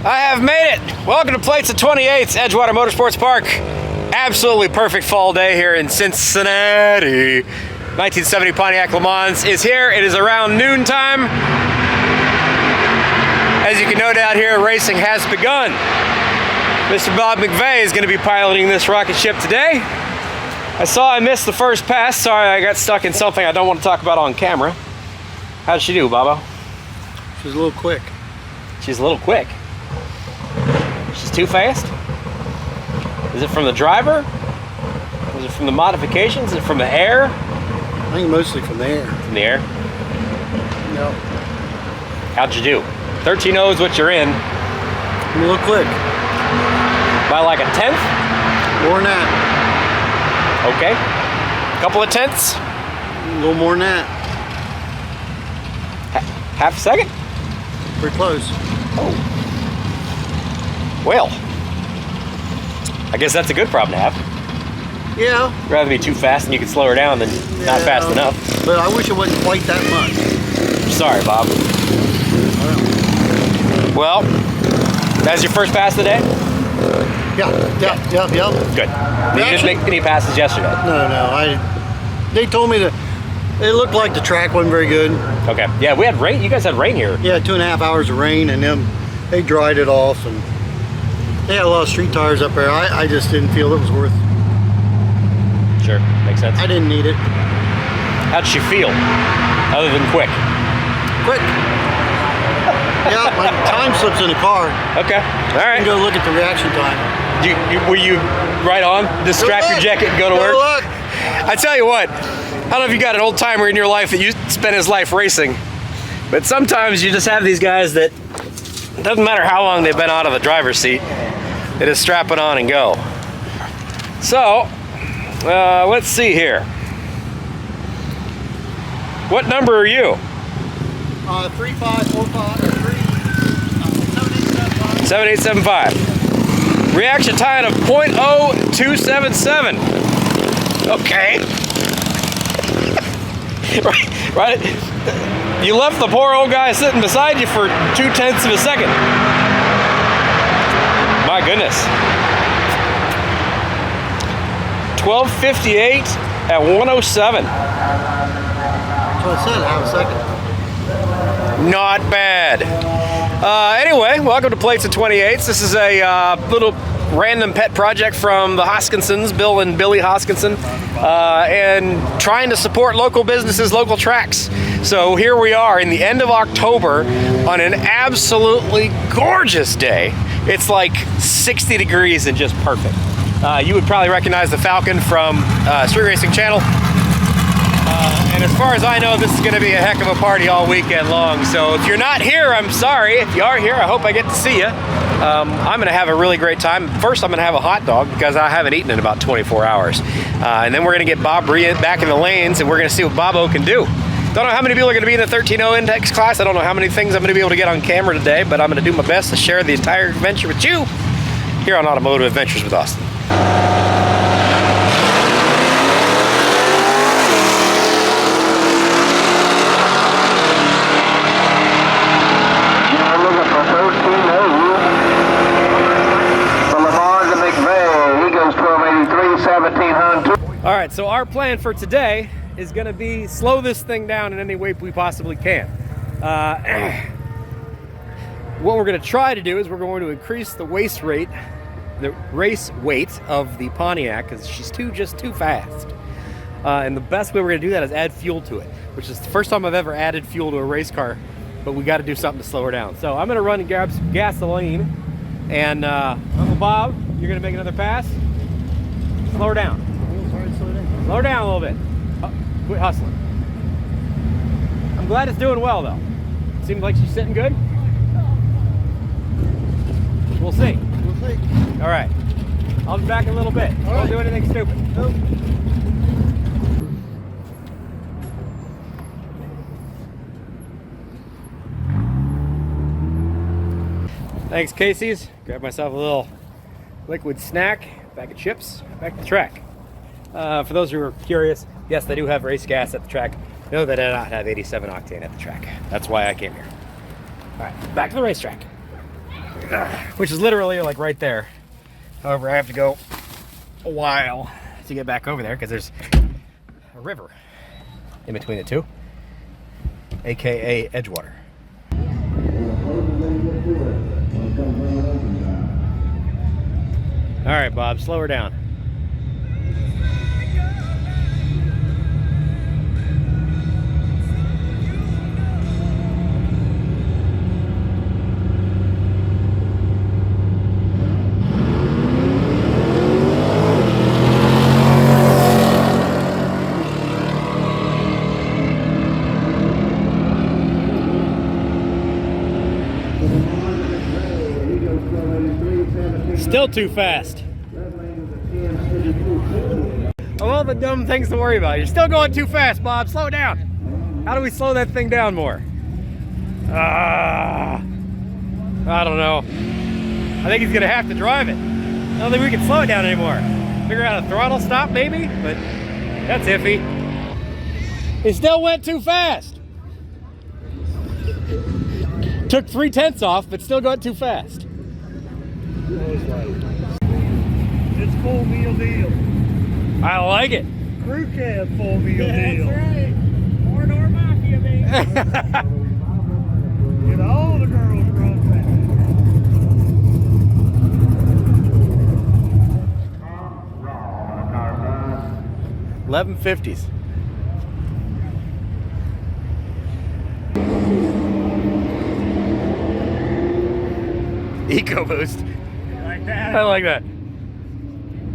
I have made it. Welcome to Plates of 28's Edgewater Motorsports Park. Absolutely perfect fall day here in Cincinnati. 1970 Pontiac LeMans is here. It is around noontime. As you can note out here, racing has begun. Mr. Bob McVay is going to be piloting this rocket ship today. I saw I missed the first pass. Sorry, I got stuck in something I don't want to talk about on camera. How did she do, Bobo? She's a little quick. She's a little quick. She's too fast? Is it from the driver? Is it from the modifications? Is it from the air? I think mostly from the air. From the air? No. How'd you do? 13.0 is what you're in. I'm a little quick. By like a tenth? More than that. Okay. Couple of tenths? A little more than that. Half a second? Pretty close. Oh. Well, I guess that's a good problem to have. Yeah. Rather be too fast and you can slow her down than not fast enough. But I wish it wasn't quite that much. Sorry, Bob. Well, that's your first pass of the day? Yeah. Good. You didn't make any passes yesterday? No. They told me that it looked like the track wasn't very good. Okay. Yeah, we had rain. You guys had rain here. Yeah, 2.5 hours of rain, and then they dried it off, and they had a lot of street tires up there. I just didn't feel it was worth. Sure, makes sense. I didn't need it. How'd she feel, other than quick? Quick. Yeah, my time slips in the car. Okay, all right. You can go look at the reaction time. Were you right on? Just strap your jacket and go to work? Good luck. I tell you what, I don't know if you got an old timer in your life that you spent his life racing, but sometimes you just have these guys that it doesn't matter how long they've been out of the driver's seat, they just strap it on and go. So, let's see here. What number are you? 3545 or 7875. Reaction time of 0.0277. Okay. right. You left the poor old guy sitting beside you for 0.2 of a second. My goodness. 12:58 at 107. That's what I said, half a second. Not bad. Anyway, welcome to Plates of 28s. This is a little random pet project from the Hoskinsons, Bill and Billy Hoskinson, and trying to support local businesses, local tracks. So here we are in the end of October on an absolutely gorgeous day. It's like 60 degrees and just perfect. You would probably recognize the Falcon from Street Racing Channel. And as far as I know, this is going to be a heck of a party all weekend long. So if you're not here, I'm sorry. If you are here, I hope I get to see you. I'm going to have a really great time. First, I'm going to have a hot dog because I haven't eaten in about 24 hours. And then we're going to get Bob back in the lanes, and we're going to see what Bobo can do. Don't know how many people are going to be in the 13.0 index class. I don't know how many things I'm going to be able to get on camera today, but I'm going to do my best to share the entire adventure with you here on Automotive Adventures with Austin. All right, so our plan for today is going to be slow this thing down in any way we possibly can. What we're going to try to do is we're going to increase the race weight of the Pontiac because she's just too fast. And the best way we're going to do that is add fuel to it, which is the first time I've ever added fuel to a race car, but we got to do something to slow her down. So I'm going to run and grab some gasoline, and Uncle Bob, you're going to make another pass. Slow her down. Slow her down a little bit. Quit hustling. I'm glad it's doing well, though. Seems like she's sitting good. We'll see. All right. I'll be back in a little bit. Don't do anything stupid. Nope. Thanks, Casey's. Grab myself a little liquid snack, bag of chips, back to the track. For those who are curious, yes, they do have race gas at the track. No, they do not have 87 octane at the track. That's why I came here. All right, back to the racetrack. which is literally like right there. However, I have to go a while to get back over there because there's a river in between the two, aka Edgewater. All right, Bob, slow her down. Still too fast. Of all the dumb things to worry about, you're still going too fast, Bob. Slow down. How do we slow that thing down more? I don't know. I think he's gonna have to drive it. I don't think we can slow it down anymore. Figure out a throttle stop maybe, but that's iffy. He still went too fast. Took 3/10 off, but still got too fast. It's full meal deal. I like it. Crew cab full meal deal. That's right. More door mafia, baby. Get all the girls run back. 1150s. EcoBoost. Like that. I like that.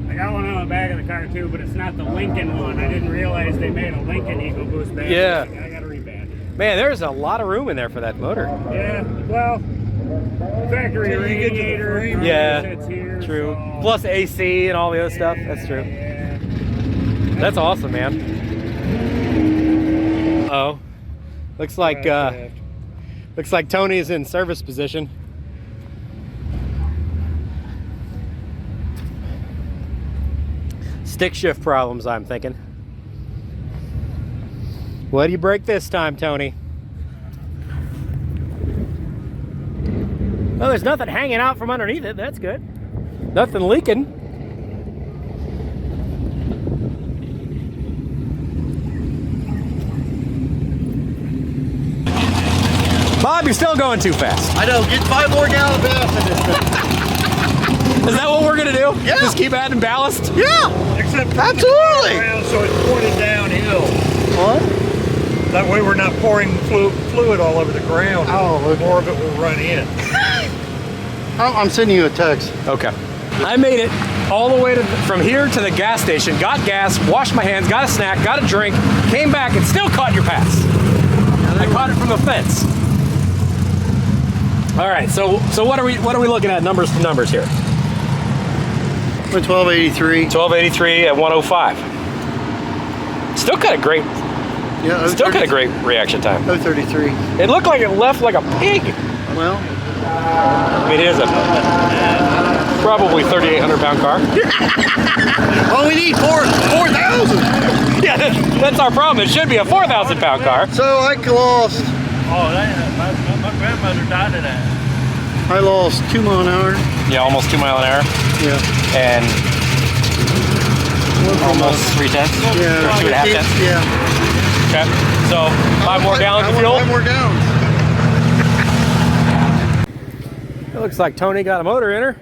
I got one on the back of the car too, but it's not the Lincoln one. I didn't realize they made a Lincoln EcoBoost battery. Yeah. I got to rebadge it. Man, there's a lot of room in there for that motor. Yeah, well, factory Until you get to the radiator. frame. Yeah, sits here, true. so- Plus AC and all the other stuff. That's true. Yeah. That's awesome, man. Uh-oh. Looks like Tony is in service position. Stick shift problems, I'm thinking. What do you break this time, Tony? Oh, there's nothing hanging out from underneath it. That's good. Nothing leaking. Bob, you're still going too fast. I know. Get 5 more gallons of gas in this thing. Is that what we're gonna do? Yeah. Just keep adding ballast? Yeah. Except Absolutely. around so it's pointed downhill. What? That way we're not pouring fluid all over the ground. Oh, okay. More of it will run in. I'm sending you a text. Okay. I made it all the way from here to the gas station, got gas, washed my hands, got a snack, got a drink, came back and still caught your pass. I caught it from the fence. All right, so what are we looking at numbers to numbers here? We're 1283. 1283 at 105. Still got a great Yeah. Still got a great reaction time. 033. It looked like it left like a pig. Well, I mean, it is a probably 3,800 pound car. well, we need 4,000. Yeah, that's our problem. It should be a 4,000 pound car. So I lost. Oh, my grandmother died of that. I lost 2 miles an hour. Yeah, almost 2 mile an hour Yeah. and almost 3/10. Yeah. Or 2.5 tenths. Yeah. Okay. So 5 more gallons of I fuel. want 5 more gallons. It looks like Tony got a motor in her.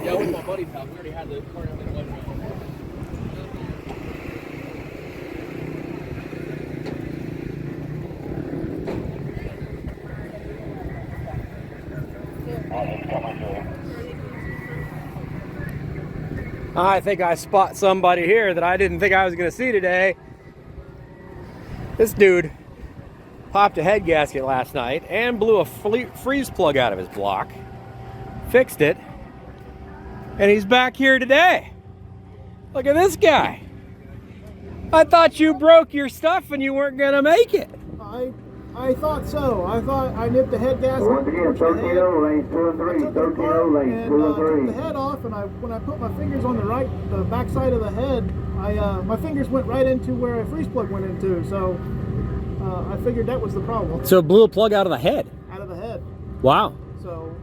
Yeah, with my buddy's house. We already had the car on the one. I think I spot somebody here that I didn't think I was going to see today. This dude popped a head gasket last night and blew a freeze plug out of his block. Fixed it. And he's back here today. Look at this guy. I thought you broke your stuff and you weren't gonna make it. I thought so. I thought I nipped the head gasket. Once again, 13-0 lanes 2 and 3. 13-0 lanes 2 and 3. Took the head off, and when I put my fingers on the back side of the head, my fingers went right into where a freeze plug went into. So I figured that was the problem. So it blew a plug out of the head. Out of the head. Wow. So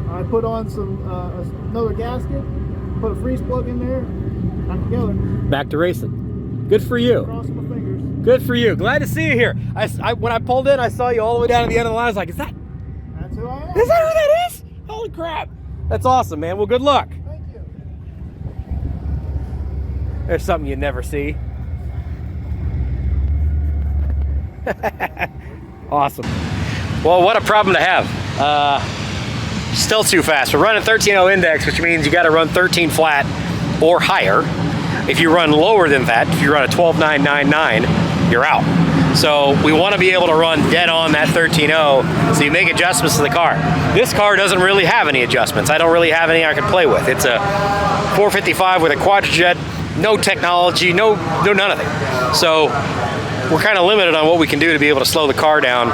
I put on another gasket, put a freeze plug in there, got together. Back to racing. Good for you. Crossed my fingers. Good for you. Glad to see you here. When I pulled in, I saw you all the way down to the end of the line. I was like, That's who I am. Is that who that is? Holy crap. That's awesome, man. Well, good luck. Thank you. There's something you never see. Awesome. Well, what a problem to have. Still too fast. We're running 13.0 index, which means you got to run 13 flat or higher. If you run lower than that, if you run a 12.999, you're out. So we want to be able to run dead on that 13.0, so you make adjustments to the car. This car doesn't really have any adjustments. I don't really have any I can play with. It's a 455 with a quadrojet, no technology, no nothing. So we're kind of limited on what we can do to be able to slow the car down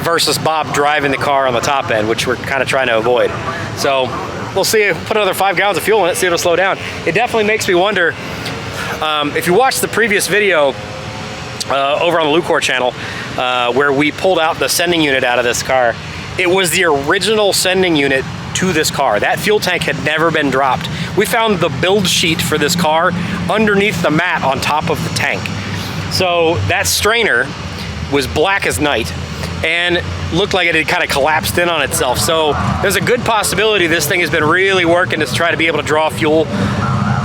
versus Bob driving the car on the top end, which we're kind of trying to avoid. So we'll see, put another 5 gallons of fuel in it, see if it'll slow down. It definitely makes me wonder, if you watch the previous video over on the Lucor channel, where we pulled out the sending unit out of this car, it was the original sending unit to this car. That fuel tank had never been dropped. We found the build sheet for this car underneath the mat on top of the tank. So that strainer was black as night and looked like it had kind of collapsed in on itself. So there's a good possibility this thing has been really working to try to be able to draw fuel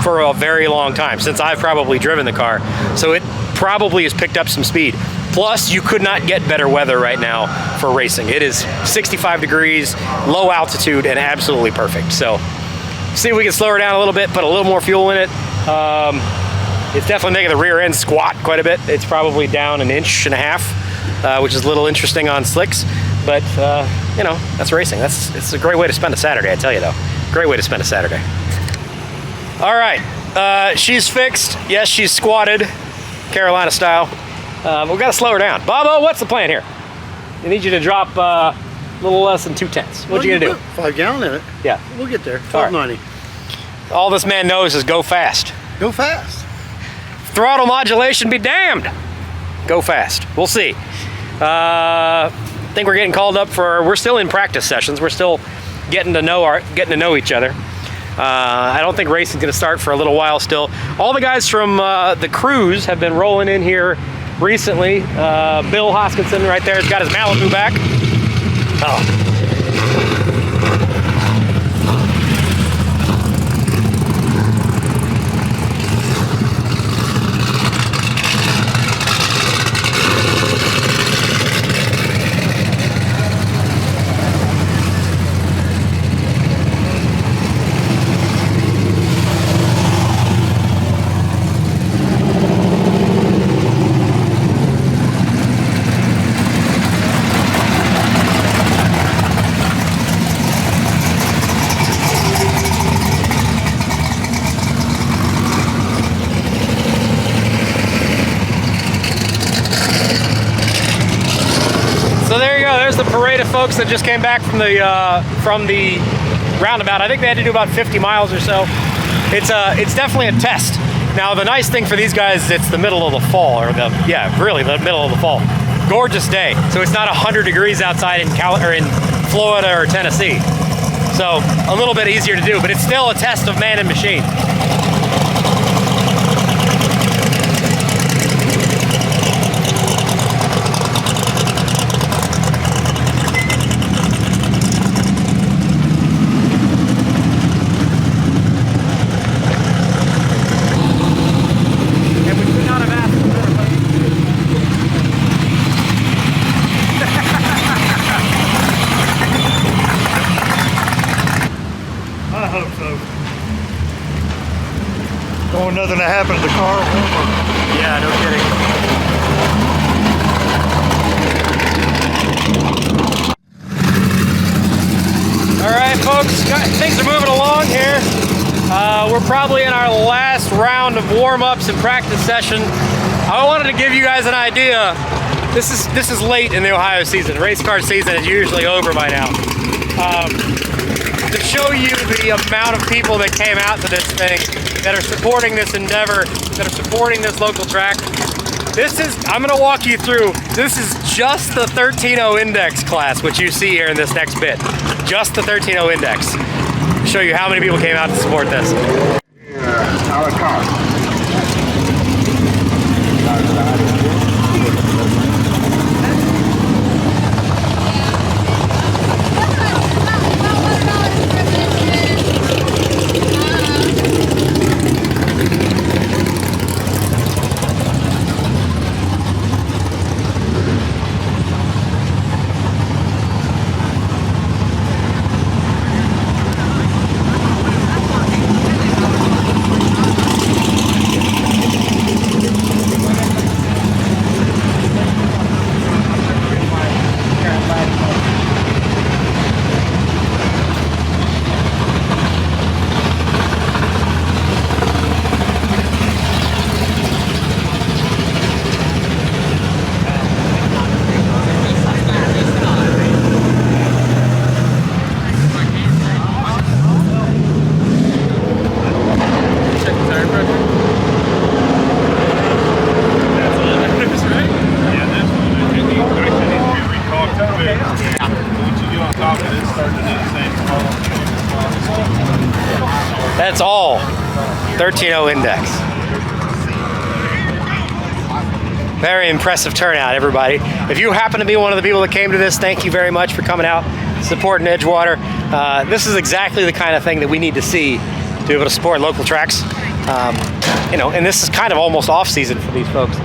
for a very long time, since I've probably driven the car. So it probably has picked up some speed. Plus, you could not get better weather right now for racing. It is 65 degrees, low altitude, and absolutely perfect. So see if we can slow her down a little bit, put a little more fuel in it. It's definitely making the rear end squat quite a bit. It's probably down 1.5 inches, which is a little interesting on slicks. But, you know, that's racing. It's a great way to spend a Saturday, I tell you though. Great way to spend a Saturday. All right, she's fixed. Yes, she's squatted, Carolina style. We've got to slow her down. Bobo, what's the plan here? I need you to drop a little less than 2/10. What you gonna do? 5 gallon in it. Yeah. We'll get there. 1290. All this man knows is go fast. Go fast. Throttle modulation be damned. Go fast. We'll see. I think we're getting called up we're still in practice sessions. We're still getting to know each other. I don't think racing's gonna start for a little while still. All the guys from the crews have been rolling in here recently. Bill Hoskinson right there has got his Malibu back. Oh. So there you go. There's the parade of folks that just came back from the roundabout. I think they had to do about 50 miles or so. It's definitely a test. Now the nice thing for these guys, it's the middle of the fall, really the middle of the fall. Gorgeous day. So it's not 100 degrees outside in Florida or Tennessee. So a little bit easier to do, but it's still a test of man and machine. I hope so. Don't want nothing to happen to the car. Yeah, no kidding. All right, folks, things are moving along here. We're probably in our last round of warm-ups and practice session. I wanted to give you guys an idea. This is late in the Ohio season. Race car season is usually over by now. To show you the amount of people that came out to this thing, that are supporting this endeavor, that are supporting this local track. I'm gonna walk you through, this is just the 13.0 index class, which you see here in this next bit. Just the 13.0 index. Show you how many people came out to support this. Our car. That's all 13.0 index. Very impressive turnout, everybody. If you happen to be one of the people that came to this, thank you very much for coming out, supporting Edgewater. This is exactly the kind of thing that we need to see to be able to support local tracks. You know, and this is kind of almost off-season for these folks.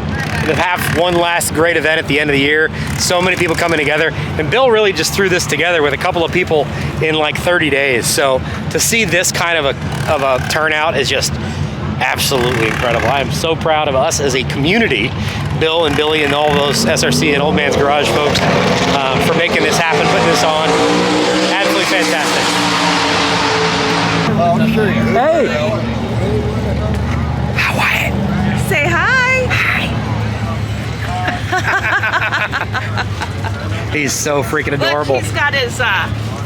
To have one last great event at the end of the year, so many people coming together, and Bill really just threw this together with a couple of people in like 30 days. So to see this kind of a turnout is just absolutely incredible. I am so proud of us as a community, Bill and Billy and all those SRC and Old Man's Garage folks, for making this happen, putting this on. Absolutely fantastic. Hey! Wyatt! Say hi! He's so freaking adorable. Look, he's got his,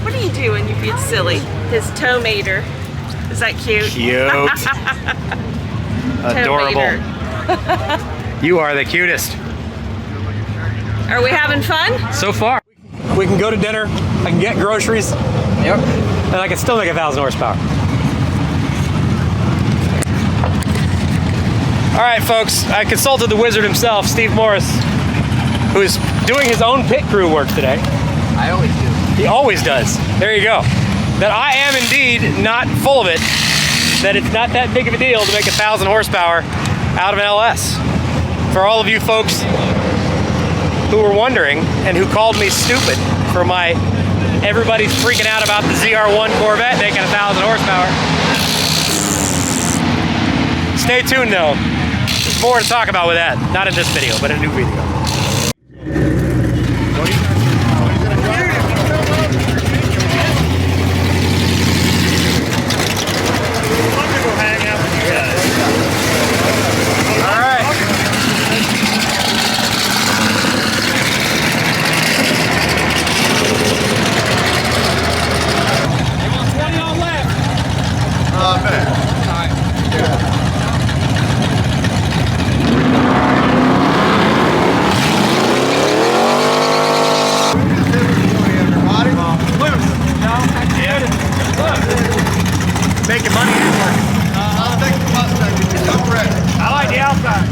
what do you do when you get silly? His toe mater. Is that cute? Cute. Adorable. You are the cutest. Are we having fun? So far. We can go to dinner, I can get groceries, yep, and I can still make 1,000 horsepower. All right, folks, I consulted the wizard himself, Steve Morris, who is doing his own pit crew work today. I always do. He always does. There you go. That I am indeed not full of it, that it's not that big of a deal to make 1,000 horsepower out of an LS. For all of you folks who were wondering and who called me stupid for my everybody's freaking out about the ZR1 Corvette making 1,000 horsepower. Stay tuned though. There's more to talk about with that. Not in this video, but in a new video. Making money anywhere. I'll take the Mustang. It's so fresh. I like the outside.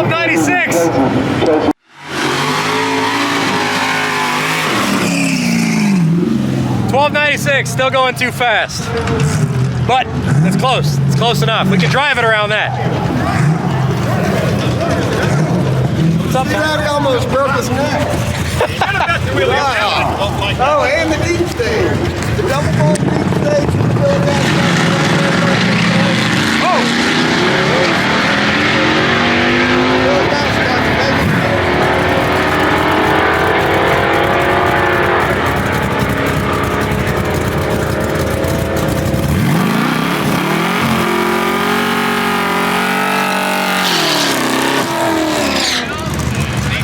1296. $12.96, still going too fast. But it's close. It's close enough. We can drive it around that. What's up, man? He almost broke his neck. Oh, and the deep stage. The double fold deep stage. Oh!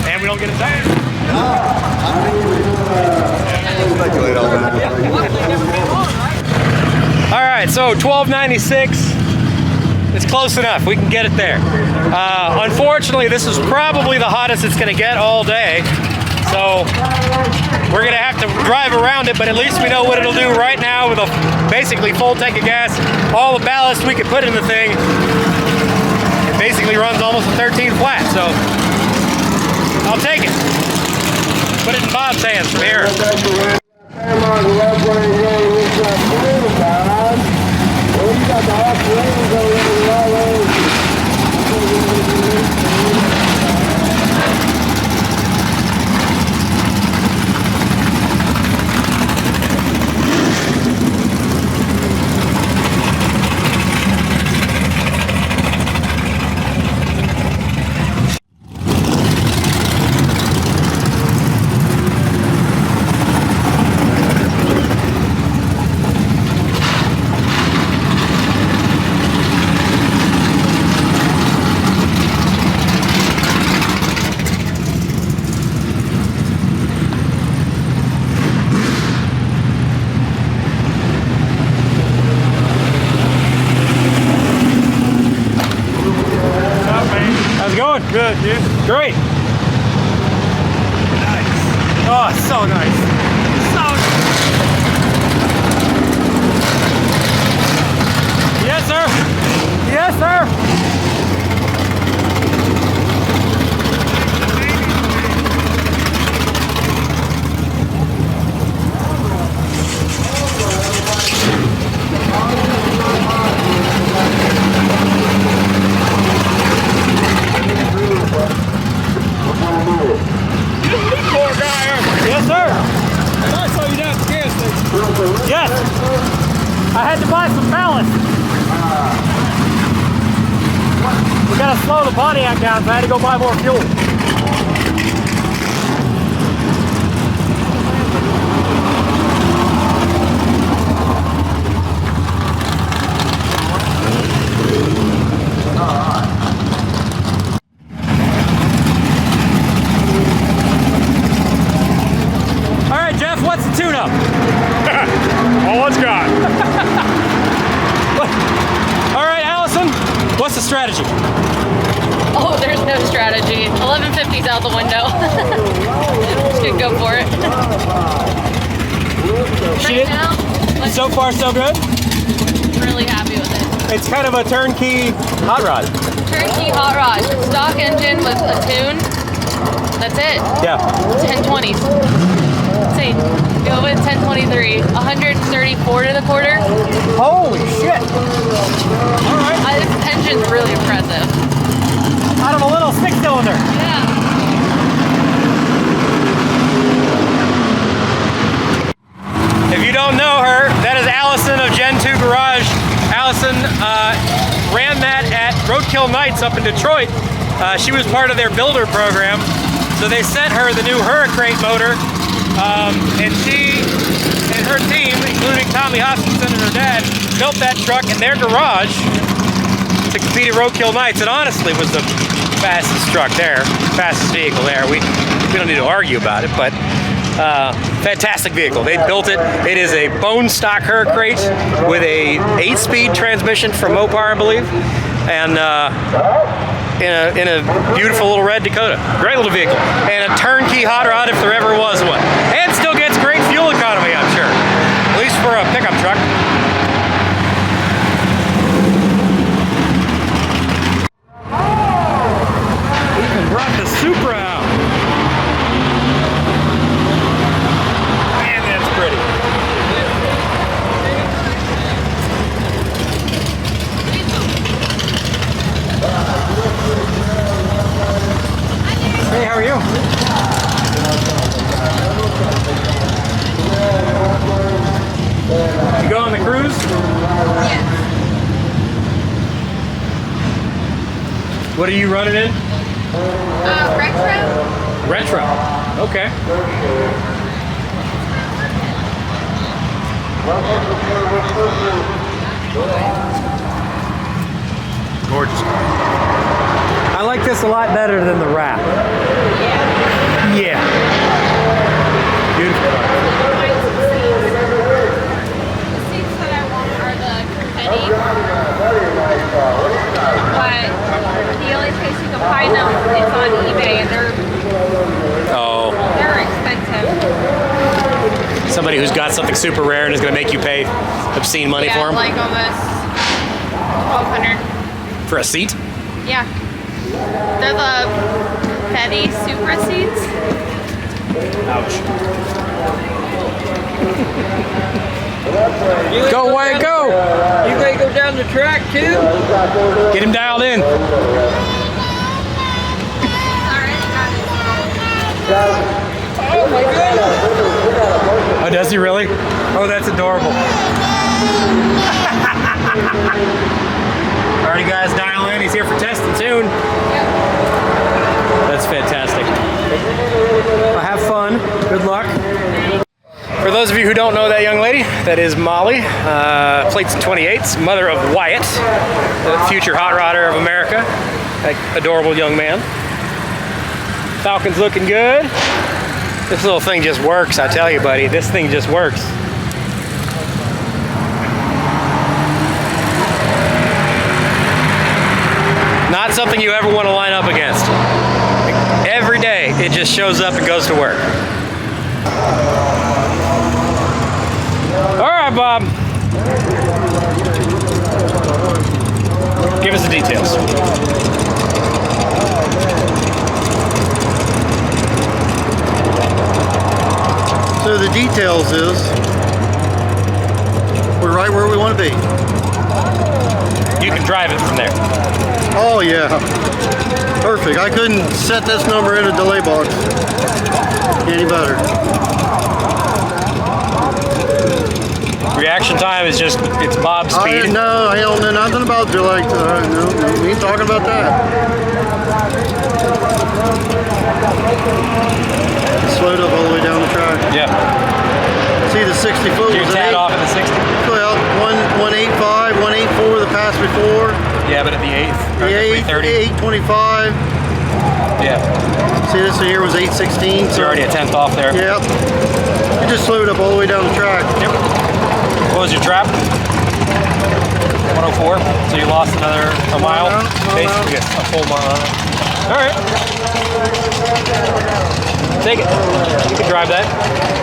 And we don't get a tire. Speculate all that. All right, so $12.96. It's close enough. We can get it there. Unfortunately, this is probably the hottest it's going to get all day. So we're going to have to drive around it, but at least we know what it'll do right now with a basically full tank of gas. All the ballast we could put in the thing. It basically runs almost a 13 flat, so I'll take it. Put it in Bob's hands from here. Good, dude. Great. Nice. Oh, so nice. So nice. Yes, sir. Yes, sir. Yes, sir. I saw you down at the gas station. Yes. I had to buy some ballast. We gotta slow the Pontiac down, so I had to go buy more fuel. What's the tune-up? All it's got. All right, Allison, what's the strategy? Oh, there's no strategy. 1150's out the window. Just gonna go for it. Right now, so far, so good? really happy with it. It's kind of a turnkey hot rod. Turnkey hot rod. Stock engine with a tune. That's it. Yeah. 1020s. Say, go with 1023. 134 to the quarter. Holy shit. All right. This engine's really impressive. Out of a little six cylinder. Yeah. If you don't know her, that is Allison of Gen 2 Garage. Allison ran that at Roadkill Nights up in Detroit. She was part of their builder program. So they sent her the new Hurricane motor. And she and her team, including Tommy Hoskinson and her dad, built that truck in their garage to compete at Roadkill Nights. It honestly was the fastest truck there, fastest vehicle there. We don't need to argue about it, but fantastic vehicle. They built it. It is a bone stock Hurricane with a 8-speed transmission from Mopar, I believe, and in a beautiful little red Dakota. Great little vehicle. And a turnkey hot rod if there ever was one. And still gets great fuel economy, I'm sure. At least for a pickup truck. What are you running in? Retro. Retro. Okay. Gorgeous. I like this a lot better than the wrap. Yeah. Beautiful. The seats that I want are the confetti. But the only place you can find them is on eBay, and they're expensive. Somebody who's got something super rare and is going to make you pay obscene money for them? Like almost $1,200. For a seat? Yeah. They're the confetti Supra seats. Ouch. Go, Wayne, go! You ready to go down the track too? Get him dialed in. Oh my goodness! Oh, does he really? Oh, that's adorable. Alrighty, guys, dial in. He's here for testing soon. That's fantastic. Well, have fun. Good luck. For those of you who don't know that young lady, that is Molly, plates and 28s, mother of Wyatt, the future hot rodder of America. That adorable young man. Falcon's looking good. This little thing just works, I tell you, buddy. This thing just works. Not something you ever want to line up against. Every day, it just shows up and goes to work. All right, Bob. Give us the details. So the details is, we're right where we want to be. You can drive it from there. Oh yeah, perfect. I couldn't set this number in a delay box any better. Reaction time is just, it's Bob's speed. No, I don't know nothing about delay. No, we ain't talking about that. Slowed up all the way down the track. Yeah. See the 60 foot You're was tad off at the 60. Well, 185, 184 the pass before. Yeah, but at the 8th. The 825. Yeah. See, this here was 816. So you're already a 10th off there. Yep. You just slowed up all the way down the track. Yep. What was your trap? 104. So you lost a mile. Basically a full mile. All right. Take it. You can drive that.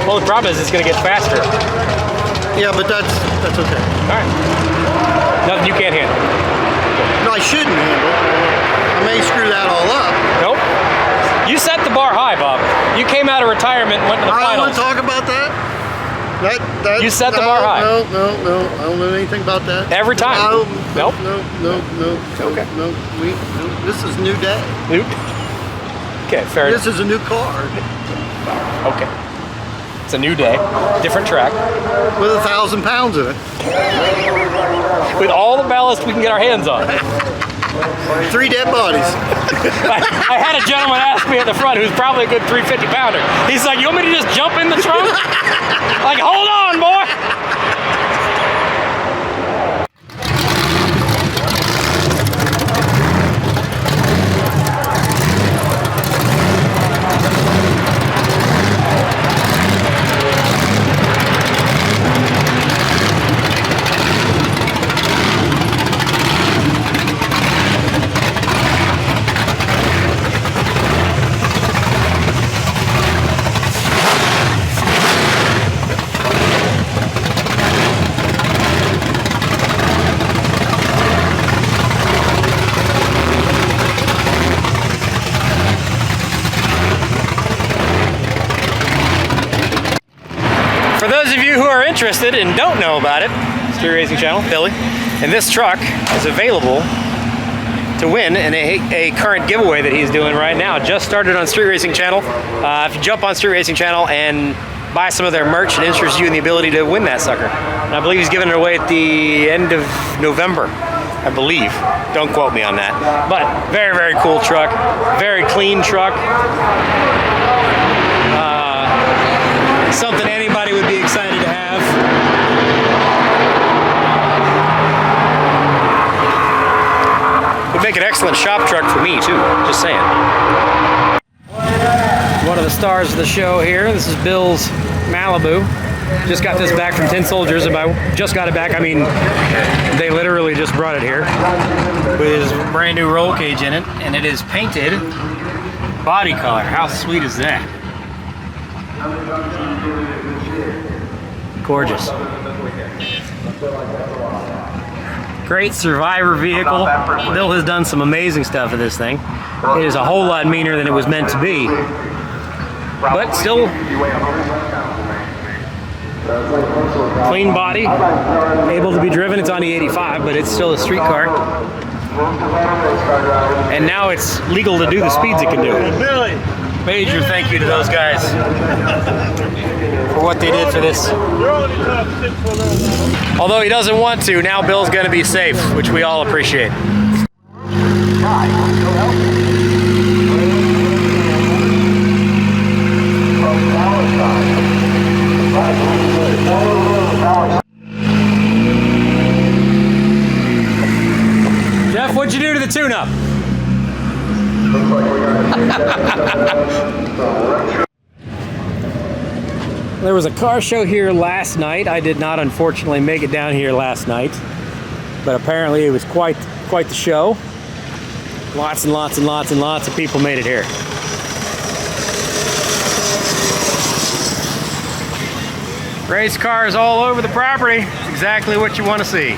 Well, the problem is it's going to get faster. Yeah, but that's okay. All right. Nothing you can't handle. No, I shouldn't handle. I may screw that all up. Nope. You set the bar high, Bob. You came out of retirement and went to the I don't want finals. to talk about that. That You set the bar high. No. I don't know anything about that. Every time. No. Nope. No. Okay. No. This is a new day. Nope. Okay, fair enough. This is a new car Okay. It's a new day, different track. with 1,000 pounds in it. With all the ballast we can get our hands on. 3 dead bodies. I had a gentleman ask me at the front who's probably a good 350 pounder. He's like, you want me to just jump in the trunk? Like, hold on, boy. For those of you who are interested and don't know about it, Street Racing Channel, Billy, and this truck is available to win in a current giveaway that he's doing right now. Just started on Street Racing Channel. If you jump on Street Racing Channel and buy some of their merch, it enters you in the ability to win that sucker. And I believe he's giving it away at the end of November, I believe. Don't quote me on that. But very, very cool truck. Very clean truck. Something anybody would be excited to have. Would make an excellent shop truck for me too, just saying. One of the stars of the show here, this is Bill's Malibu. Just got this back from Tin Soldiers, and I just got it back, I mean, they literally just brought it here. With his brand new roll cage in it, and it is painted body color. How sweet is that? Gorgeous. Great survivor vehicle. Bill has done some amazing stuff with this thing. It is a whole lot meaner than it was meant to be, but still clean body, able to be driven. It's on the 85, but it's still a street car. And now it's legal to do the speeds it can do. Major thank you to those guys for what they did for this. Although he doesn't want to, now Bill's going to be safe, which we all appreciate. Jeff, what'd you do to the tune-up? There was a car show here last night. I did not, unfortunately, make it down here last night, but apparently it was quite the show. Lots and lots and lots and lots of people made it here. Race cars all over the property. It's exactly what you want to see.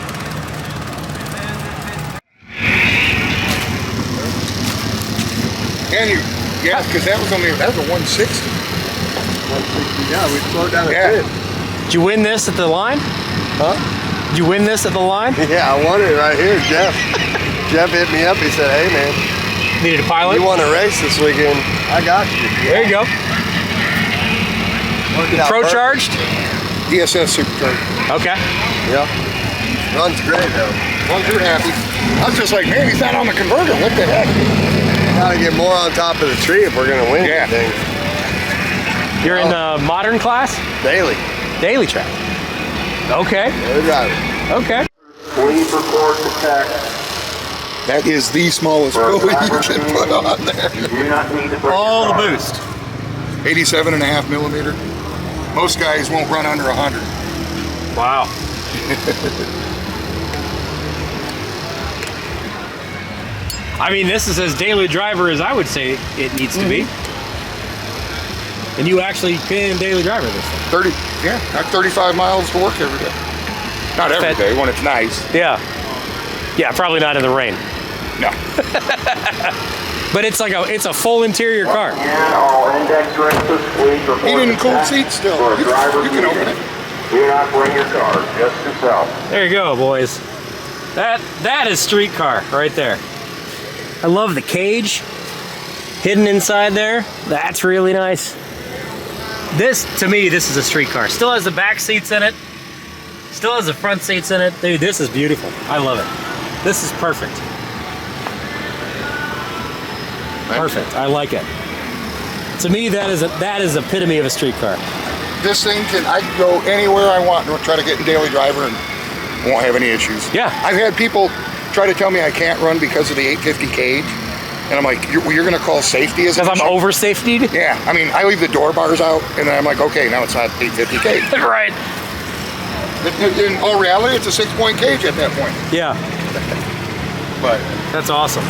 And yeah, because that was a 160. 160, yeah, we slowed down a bit. Did you win this at the line? Huh? Did you win this at the line? Yeah, I won it right here, Jeff. Jeff hit me up, he said, hey man. Needed a pilot? You want to race this weekend? I got you. There you go. Pro charged? DSS supercharged. Okay. Yeah. Runs great though. Runs real happy. I was just like, man, he's not on the converter. What the heck? Gotta get more on top of the tree if we're gonna win anything. You're in the modern class? Daily. Daily track. Okay. Daily driver. Okay. Please report to tech. That is the smallest buoy you can put on there. You do not need to bring All the boost. 87.5 millimeter. Most guys won't run under 100. Wow. I mean, this is as daily driver as I would say it needs to be. And you actually can daily driver this thing. 30, yeah, like 35 miles to work every day. Not every day when it's nice. Yeah. Yeah, probably not in the rain. No. But it's like it's a full interior car. all index races, please report Heated and to cooled tech. seats still. For a You driver's can open it. meeting. Do not bring your car, just yourself. There you go, boys. That is street car right there. I love the cage hidden inside there. That's really nice. This, to me, this is a street car. Still has the back seats in it. Still has the front seats in it. Dude, this is beautiful. I love it. This is perfect. Perfect. I like it. To me, that is epitome of a street car. This thing I can go anywhere I want and try to get in daily driver and won't have any issues. Yeah. I've had people try to tell me I can't run because of the 850 cage. And I'm like, you're going to call safety as an Because I'm issue? over-safetied? Yeah. I mean, I leave the door bars out and then I'm like, okay, now it's not 850 cage. Right. In all reality, it's a 6-point cage at that point. Yeah. But That's awesome.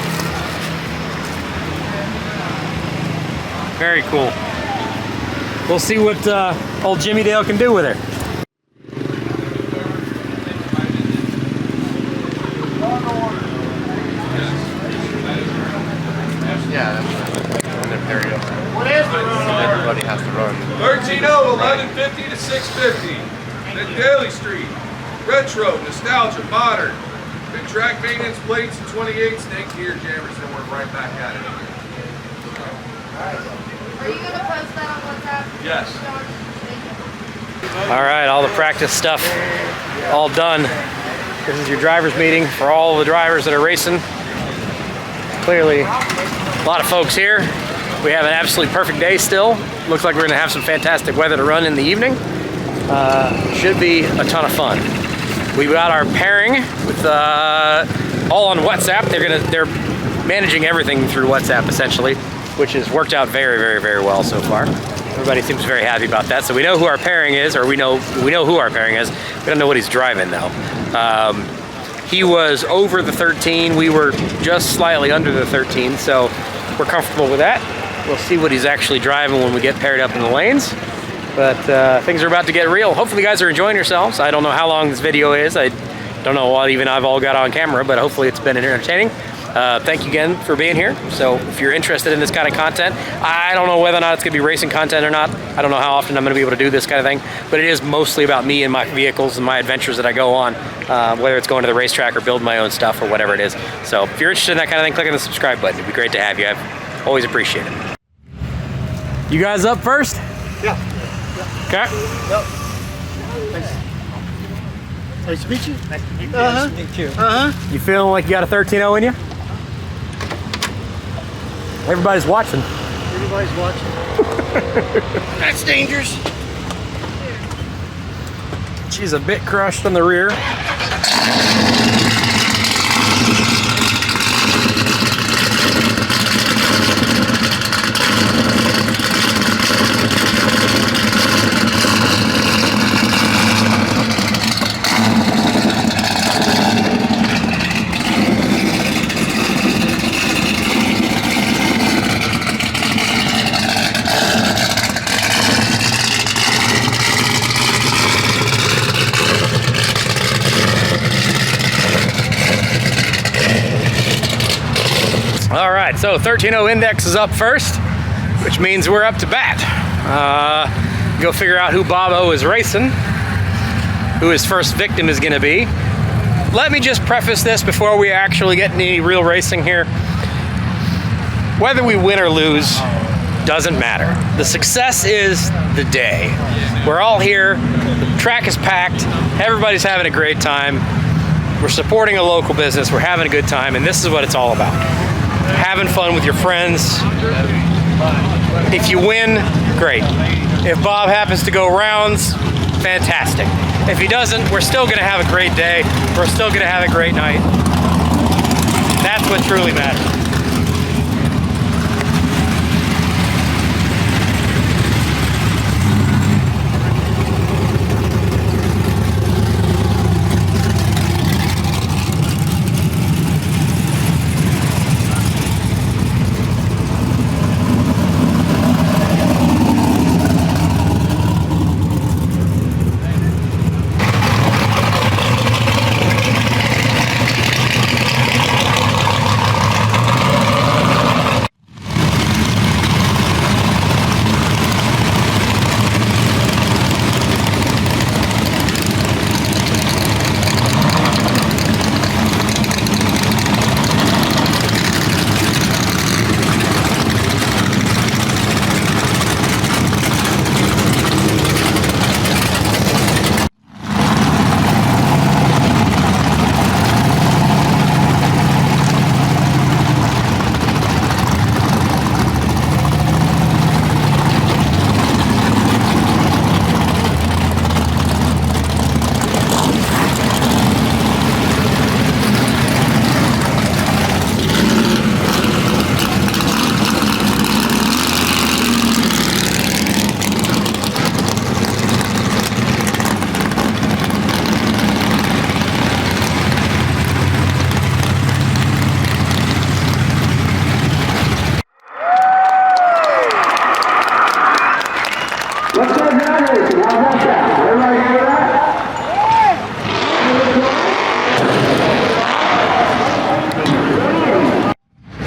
Very cool. We'll see what old Jimmy Dale can do with her. Yeah, there you go. What is the run? Everybody has to run. 13-0, 1150 to 650. Then Daly Street. Retro, nostalgia, modern. Big track maintenance, plates, and 28s, neck gear, jammers, and we're right back at it. Are you going to post that on WhatsApp? Yes. All right, all the practice stuff all done. This is your driver's meeting for all the drivers that are racing. Clearly, a lot of folks here. We have an absolutely perfect day still. Looks like we're gonna have some fantastic weather to run in the evening. Should be a ton of fun. We've got our pairing with all on WhatsApp. They're managing everything through WhatsApp essentially, which has worked out very, very, very well so far. Everybody seems very happy about that. So we know who our pairing is, or we know who our pairing is. We don't know what he's driving though. He was over the 13. We were just slightly under the 13, so we're comfortable with that. We'll see what he's actually driving when we get paired up in the lanes. But things are about to get real. Hopefully you guys are enjoying yourselves. I don't know how long this video is. I don't know what even I've all got on camera, but hopefully it's been entertaining. Thank you again for being here. So if you're interested in this kind of content, I don't know whether or not it's gonna be racing content or not. I don't know how often I'm gonna be able to do this kind of thing, but it is mostly about me and my vehicles and my adventures that I go on, whether it's going to the racetrack or building my own stuff or whatever it is. So if you're interested in that kind of thing, click on the subscribe button. It'd be great to have you. I've always appreciate it. You guys up first? Yeah. Okay. Yep. Nice to meet you. Nice to meet you. Uh-huh. Nice to meet you. Uh-huh. You feeling like you got a 13-0 in you? Everybody's watching. Everybody's watching. That's dangerous. She's a bit crushed on the rear. All right, so 13-0 index is up first, which means we're up to bat. Go figure out who Bob O is racing, who his first victim is gonna be. Let me just preface this before we actually get any real racing here. Whether we win or lose doesn't matter. The success is the day. We're all here, the track is packed, everybody's having a great time. We're supporting a local business, we're having a good time, and this is what it's all about. Having fun with your friends. If you win, great. If Bob happens to go rounds, fantastic. If he doesn't, we're still gonna have a great day. We're still gonna have a great night. That's what truly matters.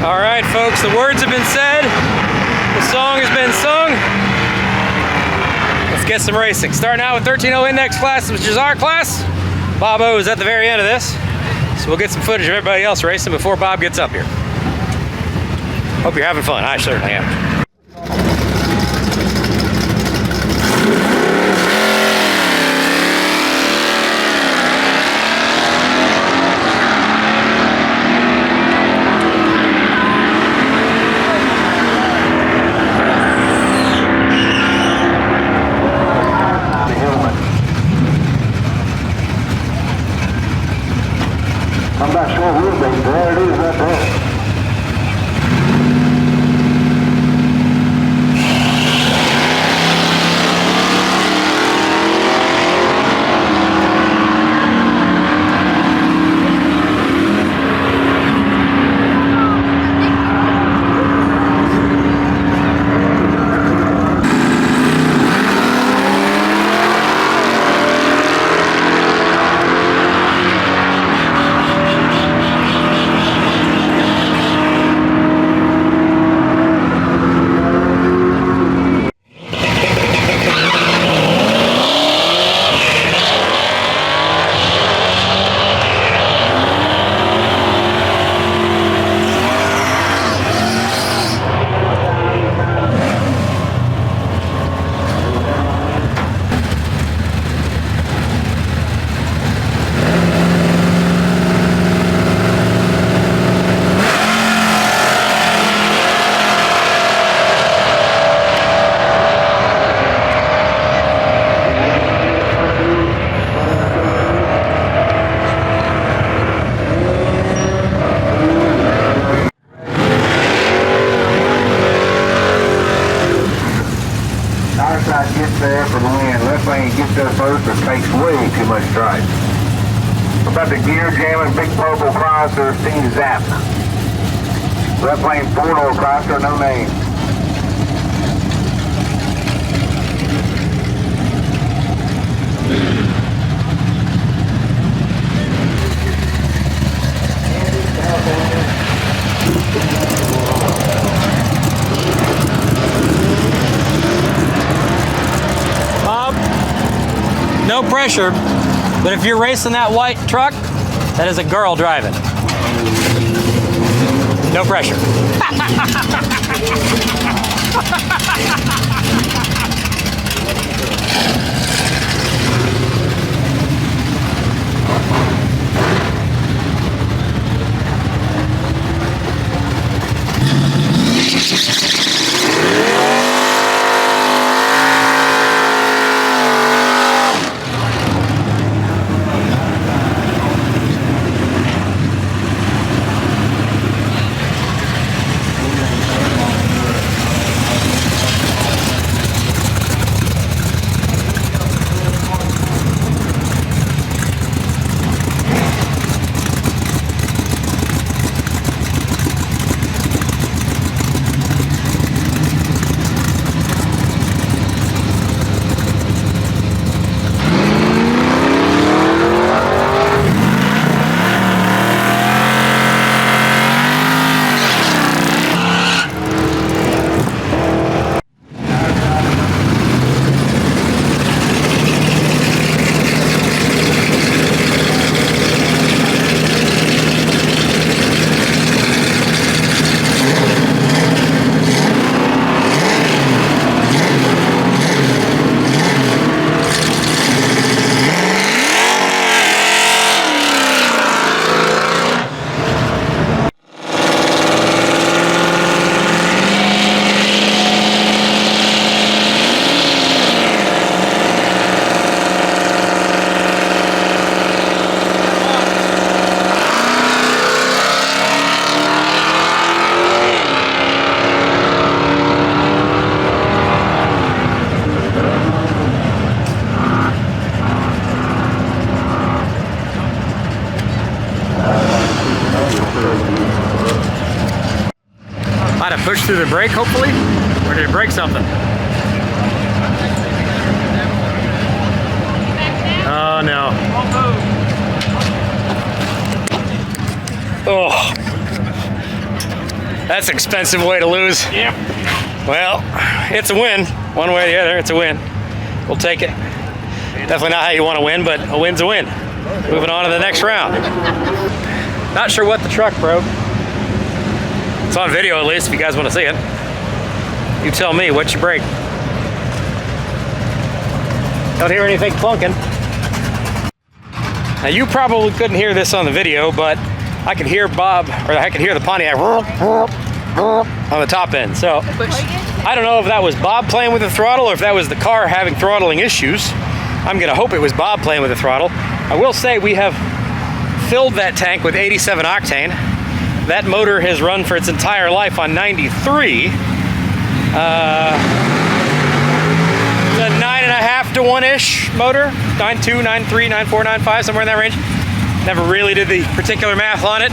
All right, folks, the words have been said. The song has been sung. Let's get some racing. Starting out with 13-0 index class, which is our class. Bob O is at the very end of this. So we'll get some footage of everybody else racing before Bob gets up here. Hope you're having fun. I certainly am. I'm not sure who it is. There it is right there. Gets there for the win. Left lane gets there first or takes way too much drive. About the gear jamming big purple crosser, Steve Zapp. Left lane 4-door crosser, no name. No pressure, but if you're racing that white truck, that is a girl driving. No pressure. Might have pushed through the brake, hopefully? Or did it break something? Oh, no. Oh. That's an expensive way to lose. Yep. Well, it's a win. One way or the other, it's a win. We'll take it. Definitely not how you want to win, but a win's a win. moving on to the next round. Not sure what the truck broke. It's on video at least if you guys want to see it. You tell me what you break. Don't hear anything clunking. Now you probably couldn't hear this on the video, but I could hear Bob, or I could hear the Pontiac on the top end. So I don't know if that was Bob playing with the throttle or if that was the car having throttling issues. I'm gonna hope it was Bob playing with the throttle. I will say we have filled that tank with 87 octane. That motor has run for its entire life on 93. It's a 9.5 to 1-ish motor, 9.2, 9.3, 9.4, 9.5, somewhere in that range. Never really did the particular math on it.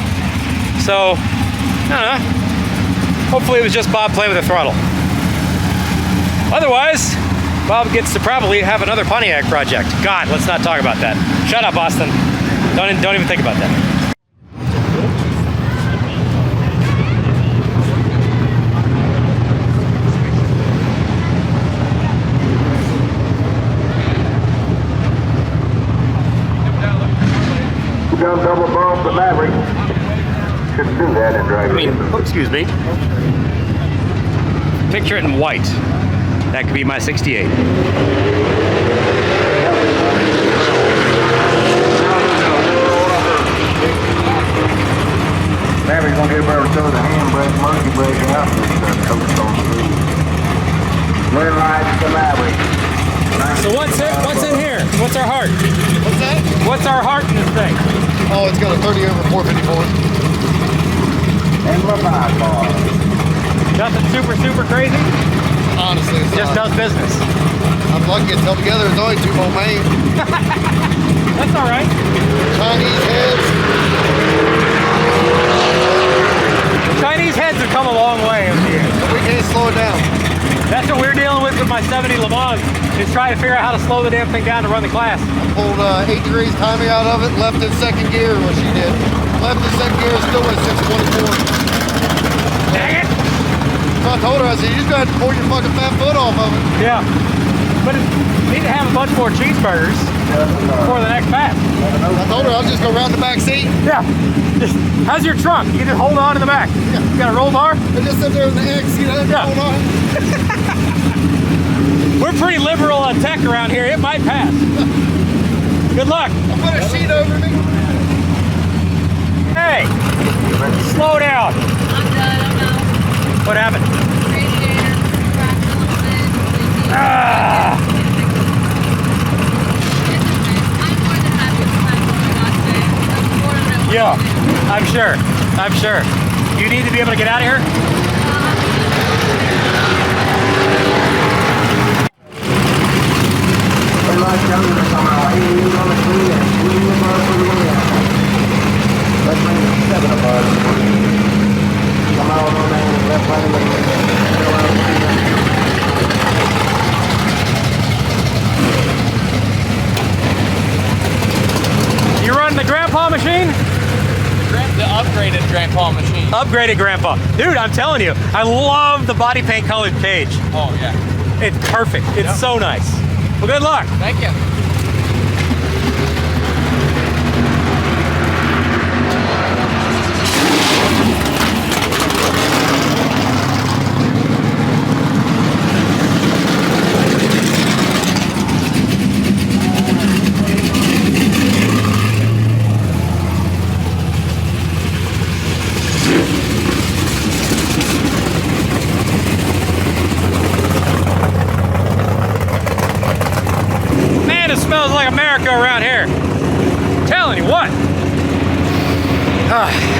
So, I don't know. Hopefully it was just Bob playing with the throttle. Otherwise, Bob gets to probably have another Pontiac project. God, let's not talk about that. Shut up, Austin. Don't even think about that. Double bump the Maverick. Shouldn't do that and drive it. Excuse me. Picture it in white. That could be my 68. Maverick's gonna get better to the handbrake, monkey brake out. Coach on the lead. Red light the Maverick. So what's in here? What's our heart? What's that? What's our heart in this thing? Oh, it's got a 30 over 454. And the 5 bar. Nothing super crazy? Honestly, it's Just does business. I'm lucky it's held together. It's only 2 more main. That's all right. Chinese heads. Chinese heads have come a long way over the years. We can't slow it down. That's what we're dealing with my 70 LeMans, is trying to figure out how to slow the damn thing down to run the class. Pulled 8 degrees timing out of it, left in second gear, what she did. Left in second gear, still went 624. Dang it! So I told her, I said, you just got to pull your fucking fat foot off of it. Yeah. But you need to have a bunch more cheeseburgers before the next pass. I told her I was just going to round the back seat. Yeah. How's your trunk? You can hold on to the back. Yeah. You got a roll bar? It just sit there in the X, you know, hold on. We're pretty liberal on tech around here. It might pass. Good luck. I'll put a sheet over me. Hey, slow down. I'm done. What happened? Radiator cracked a little bit. Ah. I'm more than happy to sign what we got today. Yeah, I'm sure. I'm sure. You need to be able to get out of here? You running the grandpa machine? The upgraded grandpa machine. Upgraded grandpa. Dude, I'm telling you, I love the body paint colored cage. Oh, yeah. It's perfect. It's so nice. Well, good luck. Thank you. Man, it smells like America around here. I'm telling you what.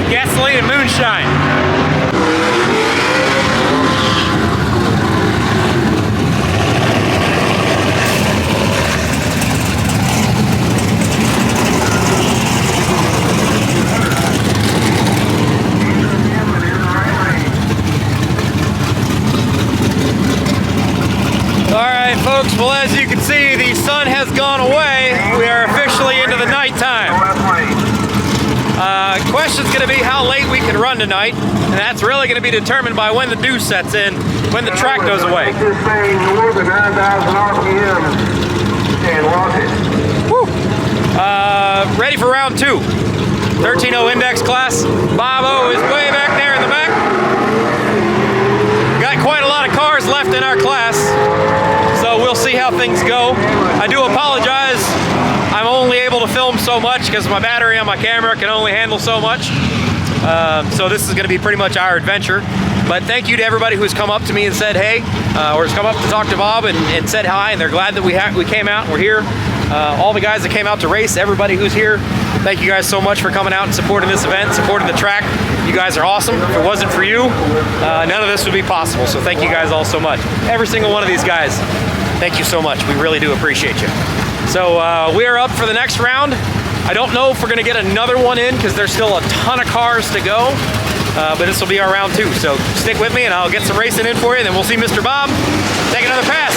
Gasoline and moonshine. Alright folks, well as you can see, the sun has gone away. We are officially into the nighttime. Question's going to be how late we can run tonight, and that's really going to be determined by when the dew sets in, when the track goes away. This thing north of 9,000 RPM and watch it. Woo! Ready for round 2. 13.0 index class. Bob O is way back there in the back. Got quite a lot of cars left in our class, so we'll see how things go. I do apologize. I'm only able to film so much because my battery on my camera can only handle so much. So this is going to be pretty much our adventure. But thank you to everybody who's come up to me and said hey, or has come up to talk to Bob and said hi, and they're glad that we came out and we're here. All the guys that came out to race, everybody who's here, thank you guys so much for coming out and supporting this event, supporting the track. You guys are awesome. If it wasn't for you, none of this would be possible. So thank you guys all so much. Every single one of these guys, thank you so much. We really do appreciate you. So we are up for the next round. I don't know if we're going to get another one in because there's still a ton of cars to go. But this will be our round 2. So stick with me and I'll get some racing in for you, and then we'll see Mr. Bob take another pass.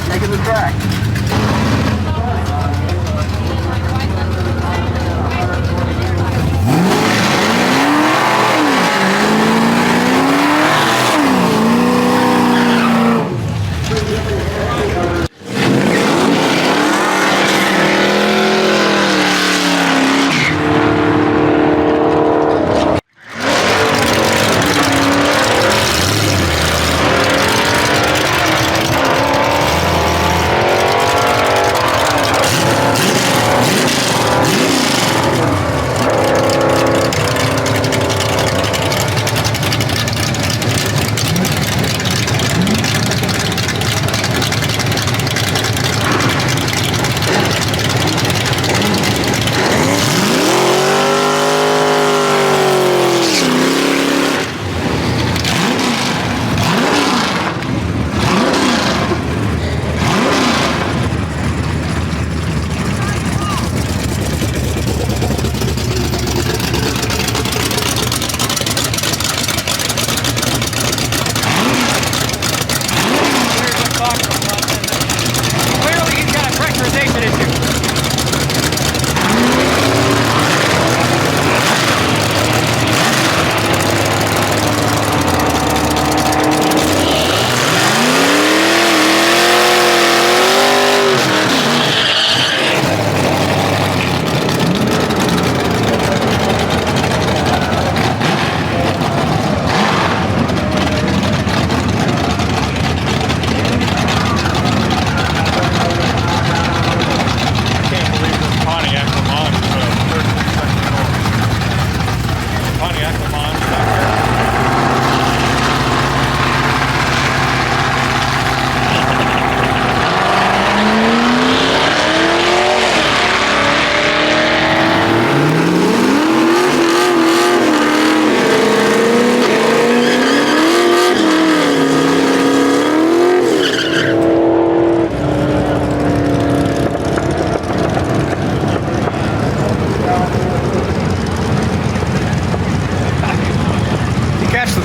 Taking the track.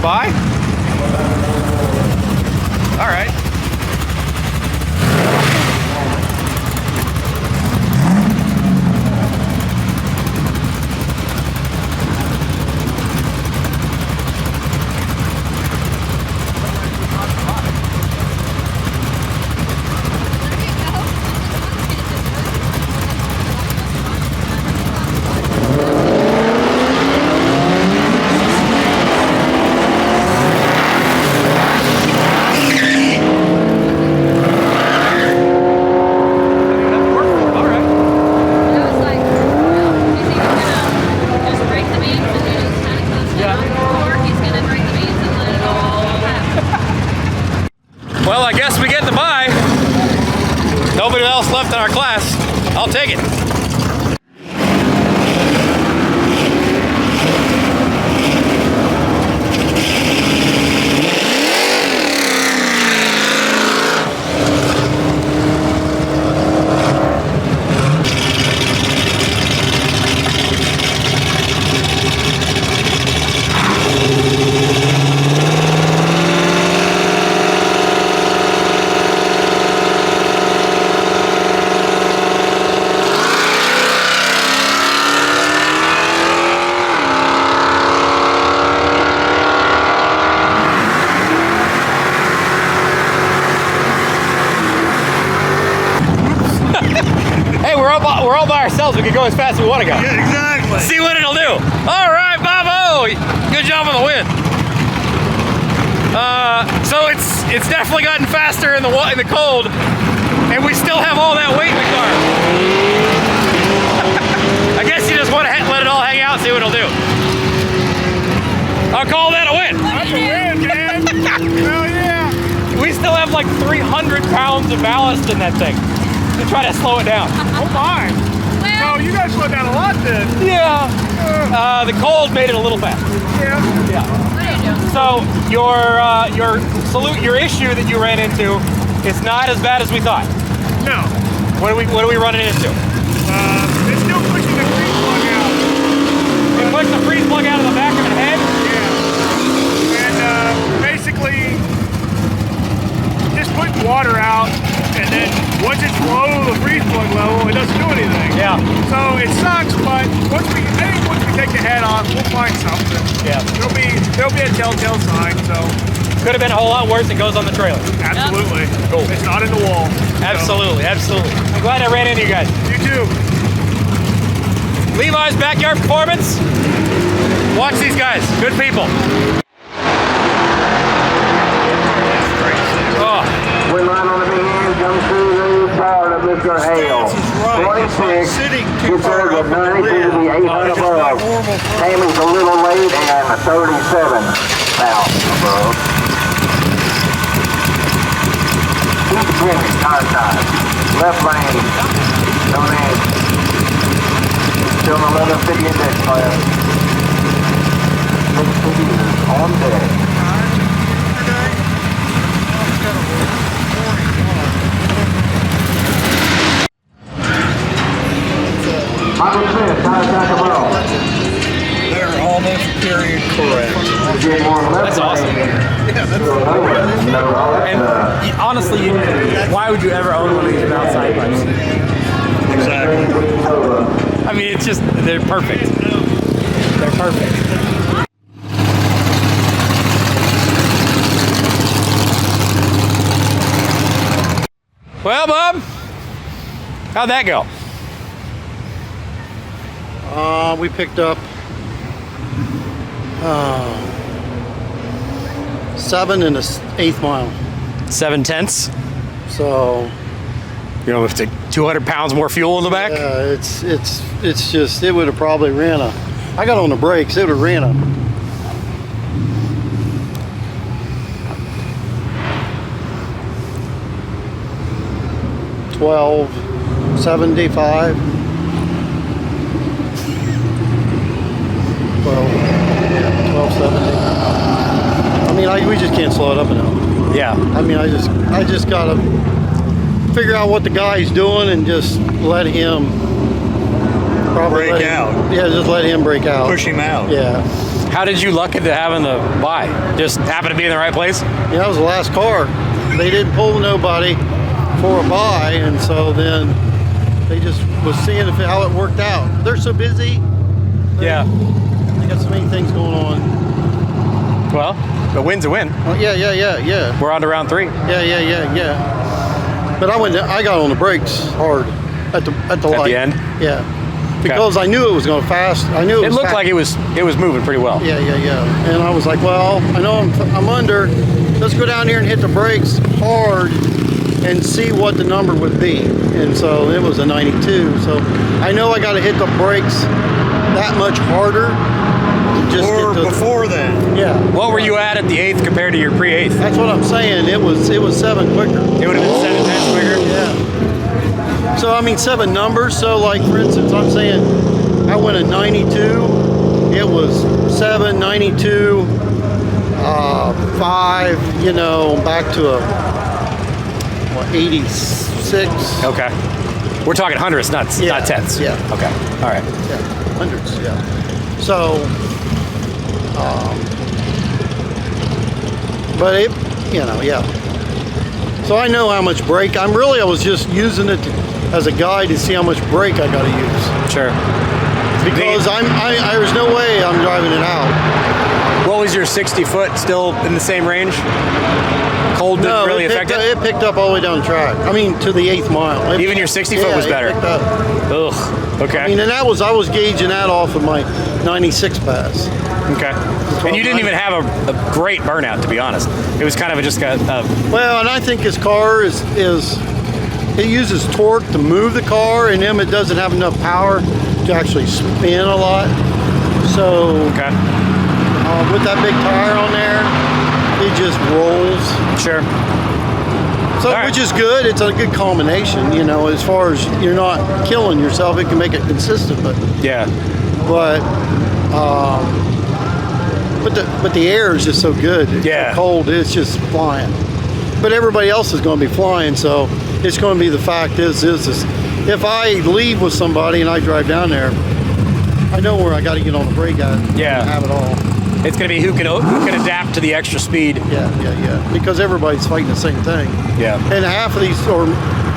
By? All right. Well, I guess we get the bye. Nobody else left in our class. I'll take it. we're all by ourselves. We can go as fast as we want to go. Yeah, exactly. See what it'll do. All right, Bobo. Good job on the win. So it's definitely gotten faster in the cold, and we still have all that weight in the car. I guess you just want to let it all hang out and see what it'll do. I'll call that a win. That's a win, man. Hell yeah. We still have like 300 pounds of ballast in that thing to try to slow it down. Oh my. So you guys slowed down a lot then. Yeah. The cold made it a little fast. Yeah. Yeah. So your issue that you ran into is not as bad as we thought. No. What are we running into? It's still pushing the freeze plug out. You push the freeze plug out of the back of the head? Yeah. And basically just putting water out, and then once it's below the freeze plug level, it doesn't do anything. Yeah. So it sucks, but I think once we take the head off, we'll find something. Yeah. There'll be a telltale sign. So could have been a whole lot worse. It goes on the trailer. Absolutely. Yep. Cool. It's not in the wall. Absolutely, absolutely. I'm glad I ran into you guys. You too. Levi's Backyard Performance. Watch these guys. Good people. Oh. We're line on the beginning, comes through the start of Mr. Hale. 26, gets there with 90 to the 800 above. Tammy's a little late and 37 now above. Keep Jimmy, time. Left lane, coming in. Still in 1150 index class. 650 is on deck. They're almost period correct. That's awesome. And honestly, why would you ever own one of these without side pipes? Exactly. I mean, it's just, they're perfect. They're perfect. Well, Bob, how'd that go? We picked up 7 1/8 mile. 7/10. So you know, it's like 200 pounds more fuel in the back. Yeah, it's just, it would have probably ran a. I got on the brakes. It would have ran a. $12.75. 12.70. I mean, we just can't slow it up enough. Yeah. I mean, I just gotta figure out what the guy's doing and just let him break out. Yeah, just let him break out. Push him out. Yeah. How did you luck into having the buy? Just happen to be in the right place? Yeah, that was the last car. They didn't pull nobody for a buy, and so then they just was seeing how it worked out. They're so busy. Yeah. They got so many things going on. Well, a win's a win. Oh, yeah. We're on to round 3. Yeah. But I got on the brakes hard at the light. At the end? Yeah. Because I knew it was going fast. I knew it looked like it was moving pretty well. Yeah. And I was like, well, I know I'm under. Let's go down here and hit the brakes hard and see what the number would be. And so it was a 92. So I know I got to hit the brakes that much harder. Or before then. Yeah. What were you at the 8th compared to your pre-8th? That's what I'm saying. It was 7 quicker. It would have been 7 tenths quicker? Yeah. So I mean 7 numbers. So like for instance, I'm saying I went at 92. It was 7, 92, 5. You know, back to a 86. Okay. We're talking hundredths, not tenths. Yeah. Okay. All right. Yeah. Hundreds. Yeah. So, but it, yeah. So I know how much brake. I was just using it as a guide to see how much brake I got to use. Sure. Because there's no way I'm driving it out. What was your 60 foot? Still in the same range? cold didn't really affect it? It picked up all the way down the track. I mean, to the 8th mile. Even your 60 foot was better? Ugh, okay. I mean, and I was gauging that off of my 96 pass. Okay. And you didn't even have a great burnout, to be honest. It was kind of just a... Well, and I think his car is it uses torque to move the car, and then it doesn't have enough power to actually spin a lot. So with that big tire on there, it just rolls. Sure. So, which is good. It's a good combination, you know, as far as you're not killing yourself. It can make it consistent, but but the air is just so good. It's so cold, it's just flying. But everybody else is going to be flying, so it's going to be, the fact is if I leave with somebody and I drive down there, I know where I got to get on the brake at. Have it all. It's going to be who can adapt to the extra speed. Yeah. Because everybody's fighting the same thing. Yeah. And half of these, or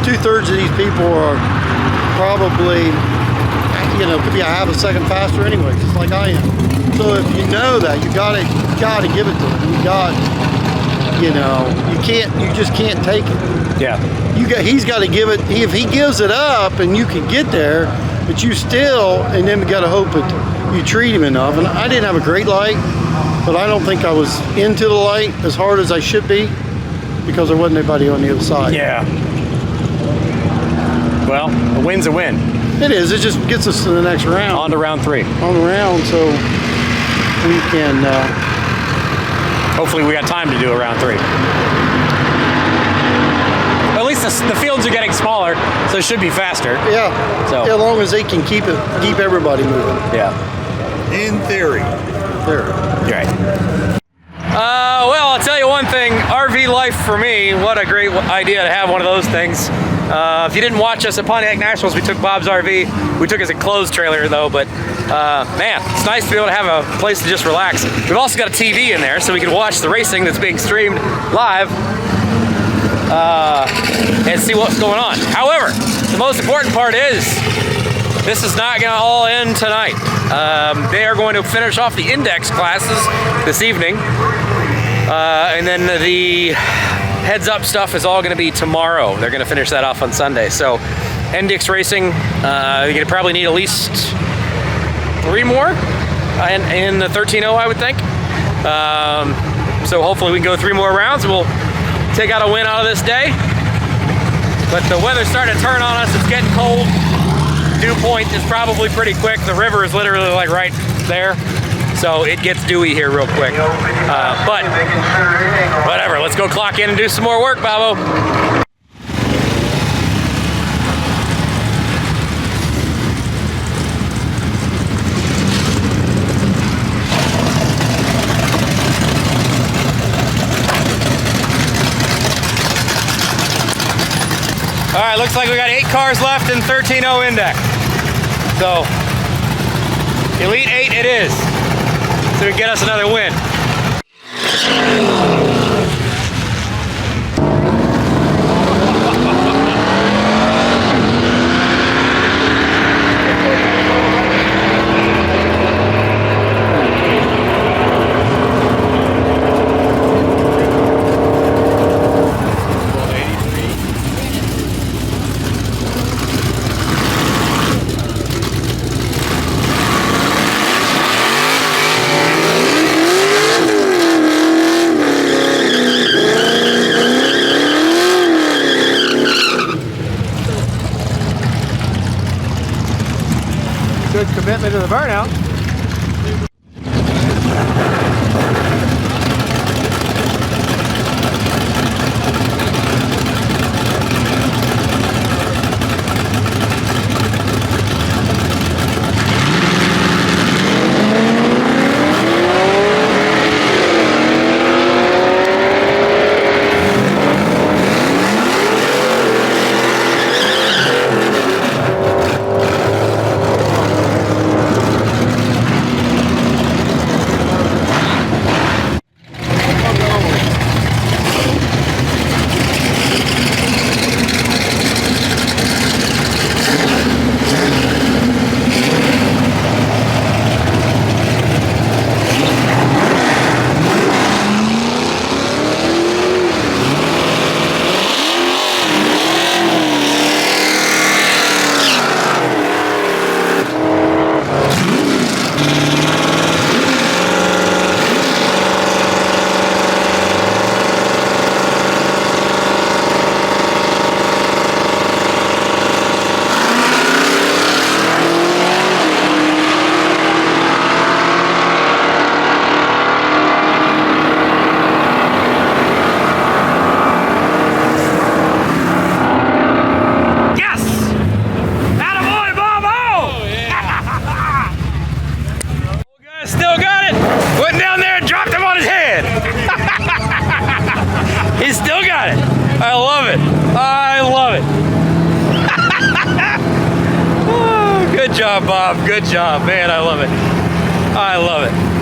2/3 of these people are probably, you know, could be a half a second faster anyway, just like I am. So if you know that, you gotta give it to them. You just can't take it. Yeah. He's got to give it. If he gives it up, and you can get there, but you still, and then we got to hope that you treat him enough. And I didn't have a great light, but I don't think I was into the light as hard as I should be, because there wasn't anybody on the other side. Yeah. Well, a win's a win. It is. It just gets us to the next round. On to round 3. On the round, so we can. Hopefully, we got time to do a round 3. At least the fields are getting smaller, so it should be faster. Yeah. So as long as they can keep everybody moving. Yeah. In theory. Right. Well, I'll tell you one thing. RV life for me. What a great idea to have one of those things. If you didn't watch us at Pontiac Nationals, we took Bob's RV. We took his enclosed trailer though, but man, it's nice to be able to have a place to just relax. We've also got a TV in there, so we can watch the racing that's being streamed live and see what's going on. However, the most important part is this is not going to all end tonight. They are going to finish off the index classes this evening, and then the heads up stuff is all going to be tomorrow. They're going to finish that off on Sunday. So index racing, you're going to probably need at least 3 more in the 13.0, I would think. So hopefully we can go 3 more rounds. We'll take out a win out of this day. But the weather's starting to turn on us. It's getting cold. Dew point is probably pretty quick. The river is literally like right there. So it gets dewy here real quick. But whatever, let's go clock in and do some more work, Babo. All right, looks like we got 8 cars left in 13.0 index. So Elite 8 it is. So we get us another win. Good commitment to the burnout. job, Bob. Good job. Man, I love it. I love it.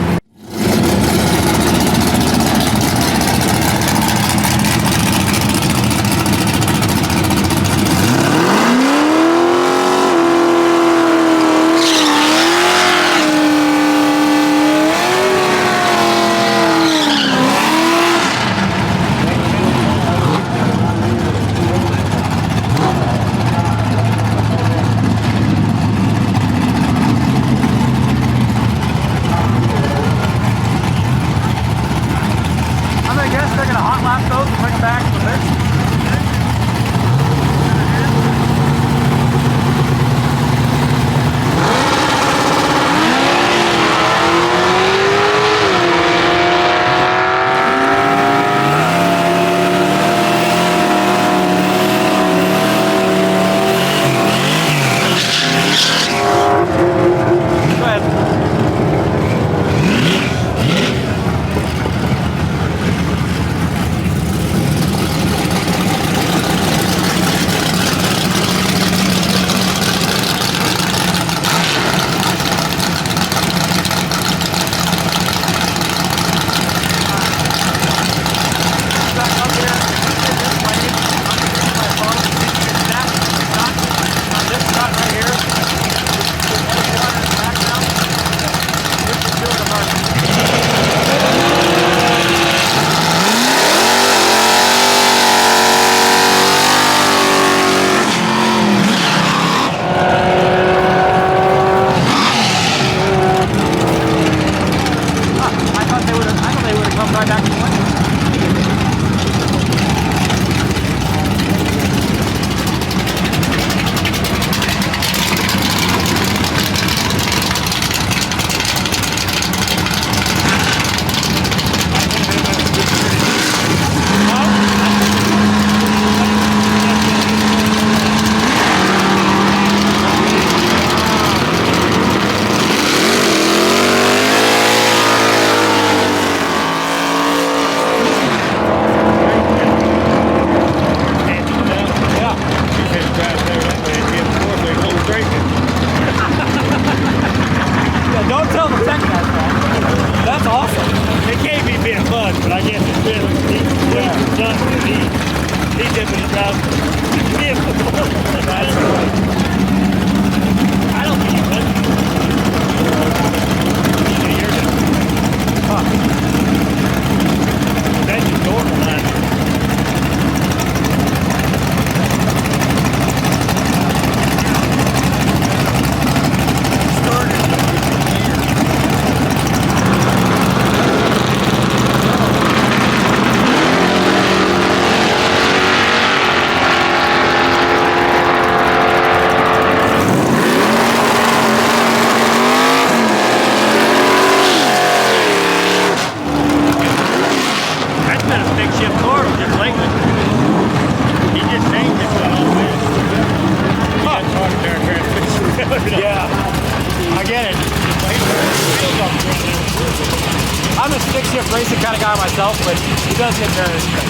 I'm a stick-shift racing kind of guy myself, but he does get very strict.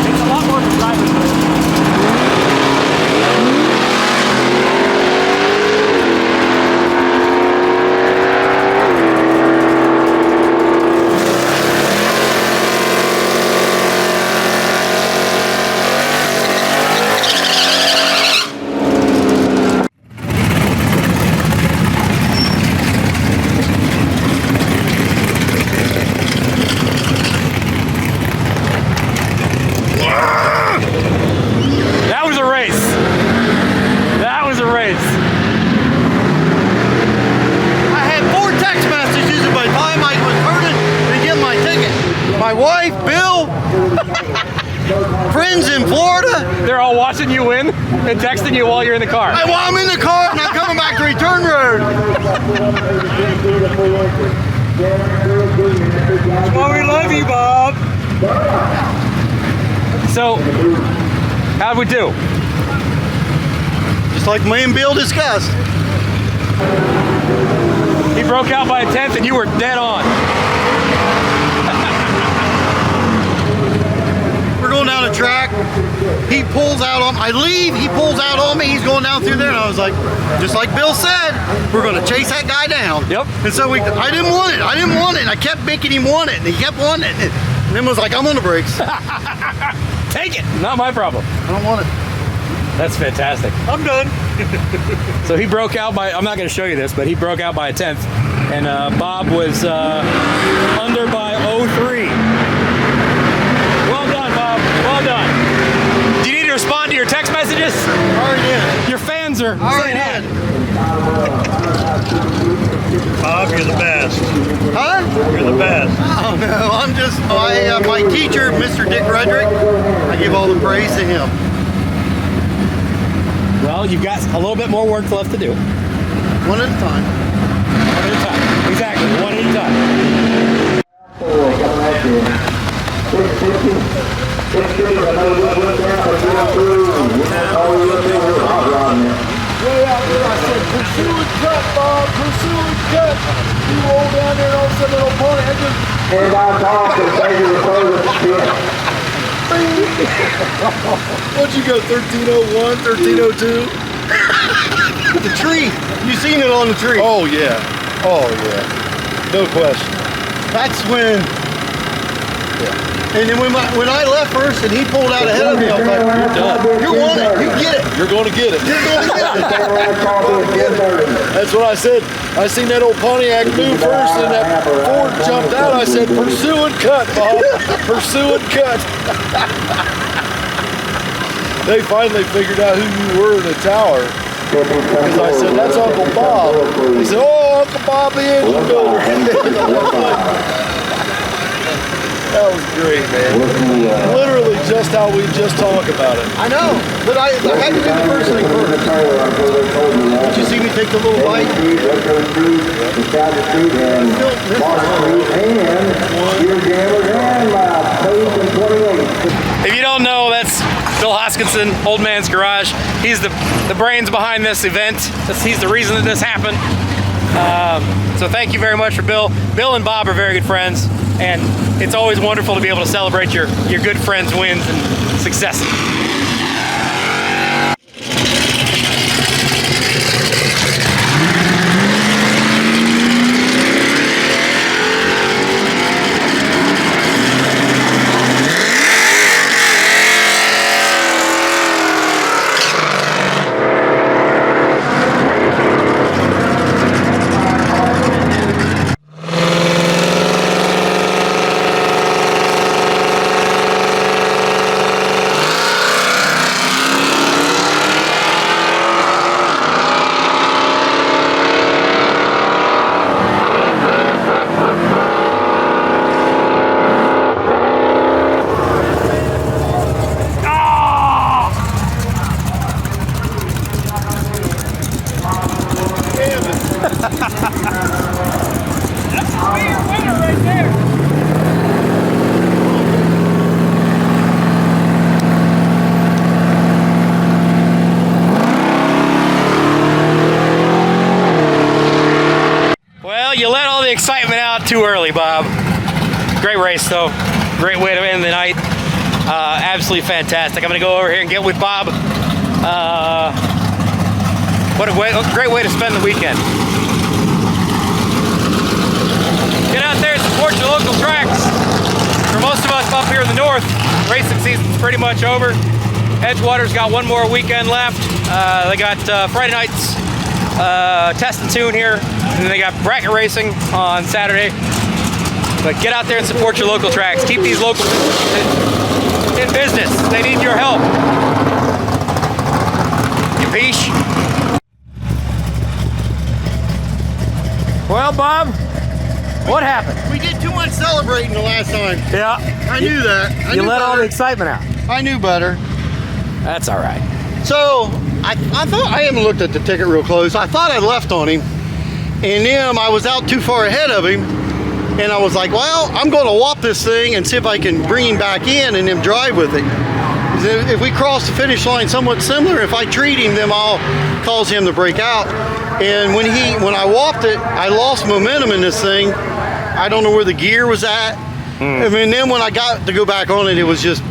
It's a lot more of a driver's race. My wife, Bill, friends in Florida. They're all watching you win and texting you while you're in the car. Well, I'm in the car and I'm coming back to return road. That's why we love you, Bob. So, how'd we do? Just like me and Bill discussed. He broke out by a 10th and you were dead on. We're going down the track. He pulls out on, I leave, he pulls out on me, he's going down through there, and I was like, just like Bill said, we're gonna chase that guy down. Yep. And so I didn't want it, and I kept making him want it, and he kept wanting it, and then was like, I'm on the brakes. Take it, not my problem. I don't want it. That's fantastic. I'm done. So he broke out by, I'm not gonna show you this, but he broke out by a 10th, and Bob was under by 0.3. Well done, Bob, well done. Do you need to respond to your text messages? Already did. Your fans are Already saying did. Bob, you're the best. Huh? You're the best. Oh no, I'm just, my teacher, Mr. Dick Redrick, I give all the praise to him. Well, you've got a little bit more work left to do. One at a time. One at a time. Exactly, one at a time. 650, another one down, way out there, I said, pursue and cut, Bob, pursue and cut. You roll down there and all of a sudden, little pony, I just... And I'm talking, thank you for What'd you go, 1301, 1302? The tree. You seen it on the tree. Oh, yeah. Oh, yeah. No question. That's when... Yeah. And then when I left first and he pulled out ahead of me, I was like, you're done. You want it. You get it. You're going to get it. You're going to get it. That's what I said. I seen that old Pontiac move first and that Ford jumped out. I said, pursue and cut, Bob. Pursue and cut. They finally figured out who you were in the tower. Because I said, that's Uncle Bob. He said, oh, Uncle Bob the engine builder. That was great, man. Literally just how we just talk about it. I know, but I had to do the first thing first. Did you see me take the little bite? If you don't know, that's Bill Hoskinson, Old Man's Garage. He's the brains behind this event. He's the reason that this happened. So thank you very much for Bill. Bill and Bob are very good friends, and it's always wonderful to be able to celebrate your good friends' wins and successes. You let all the excitement out too early, Bob. Great race, though. Great way to end the night. Absolutely fantastic. I'm going to go over here and get with Bob. What a great way to spend the weekend. Get out there and support your local tracks. For most of us up here in the north, racing season's pretty much over. Edgewater's got one more weekend left. They got Friday nights test and tune here, and then they got bracket racing on Saturday. But get out there and support your local tracks. Keep these local in business. They need your help. You peach. Well, Bob, what happened? We did too much celebrating the last time. Yeah. I knew that. You let all the excitement out. I knew better. That's all right. So, I thought, I haven't looked at the ticket real close. I thought I left on him, and then I was out too far ahead of him, and I was like, well, I'm going to whop this thing and see if I can bring him back in and then drive with it. If we cross the finish line somewhat similar, if I treat him, then I'll cause him to break out. And when I whopped it, I lost momentum in this thing. I don't know where the gear was at. I mean, then when I got to go back on it, it was just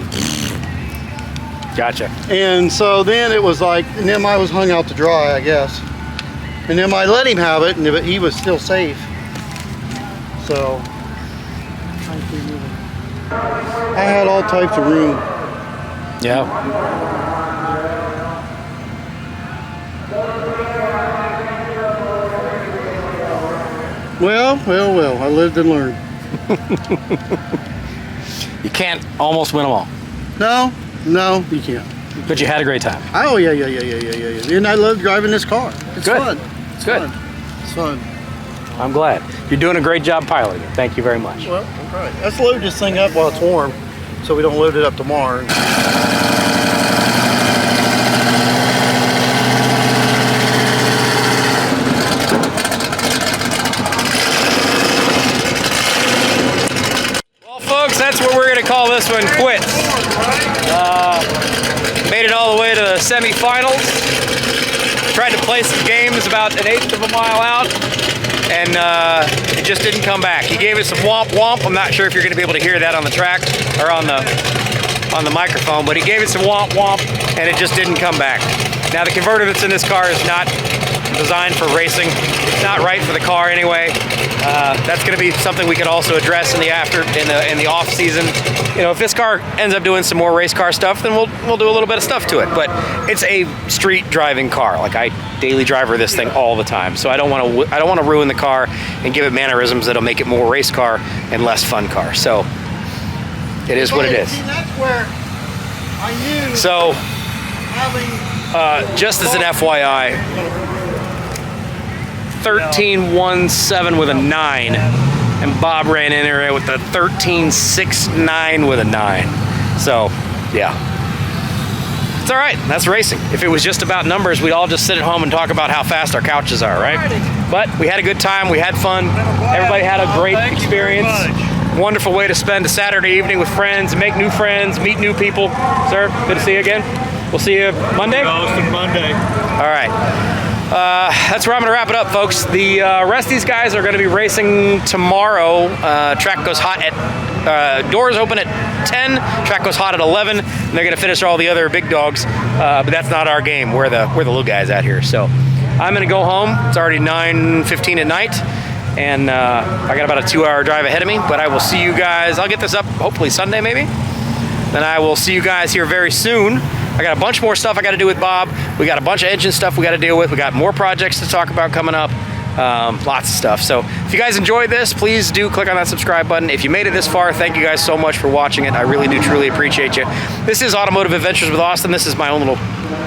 Gotcha. And so then it was like, and then I was hung out to dry, I guess. And then I let him have it, but he was still safe. So I had all types of room. Yeah. Well, I lived and learned. You can't almost win them all. No, you can't. But you had a great time. Oh, yeah. And I love driving this car. It's Good. fun. It's good. It's fun. I'm glad. You're doing a great job piloting it. Thank you very much. Well, all right. Let's load this thing up while it's warm so we don't load it up tomorrow. Folks, that's what we're going to call this one quits. Made it all the way to the semifinals. Tried to play some games about an 1/8 of a mile out, and it just didn't come back. He gave us some womp womp. I'm not sure if you're going to be able to hear that on the track or on the microphone, but he gave it some womp womp, and it just didn't come back. Now the converter that's in this car is not designed for racing. It's not right for the car anyway. That's going to be something we could also address in the off season. You know, if this car ends up doing some more race car stuff, then we'll do a little bit of stuff to it. But it's a street driving car. Like, I daily driver this thing all the time, so I don't want to ruin the car and give it mannerisms that'll make it more race car and less fun car. So it is what it is. That's where I knew. So just as an FYI, 13.17 with a 9, and Bob ran in there with a 13.69 with a 9. So yeah, it's all right. That's racing. If it was just about numbers, we'd all just sit at home and talk about how fast our couches are, right? But we had a good time. We had fun. Everybody had a great experience. Wonderful way to spend a Saturday evening with friends, make new friends, meet new people. Sir, good to see you again. We'll see you Monday. Monday. All right. That's where I'm going to wrap it up, folks. The rest of these guys are going to be racing tomorrow. Track goes hot at, doors open at 10, track goes hot at 11, and they're going to finish all the other big dogs, but that's not our game. We're the little guys out here. So I'm going to go home. It's already 9:15 at night, and I got about a 2-hour drive ahead of me, but I will see you guys. I'll get this up hopefully Sunday maybe. Then I will see you guys here very soon. I got a bunch more stuff I got to do with Bob. We got a bunch of engine stuff we got to deal with. We got more projects to talk about coming up. Lots of stuff. So if you guys enjoyed this, please do click on that subscribe button. If you made it this far, thank you guys so much for watching it. I really do truly appreciate you. This is Automotive Adventures with Austin. This is my own little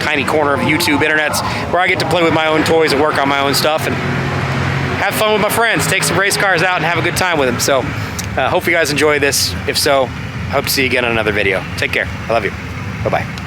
tiny corner of YouTube internets where I get to play with my own toys and work on my own stuff and have fun with my friends, take some race cars out and have a good time with them. So hope you guys enjoy this. If so, I hope to see you again on another video. Take care. I love you. Bye-bye.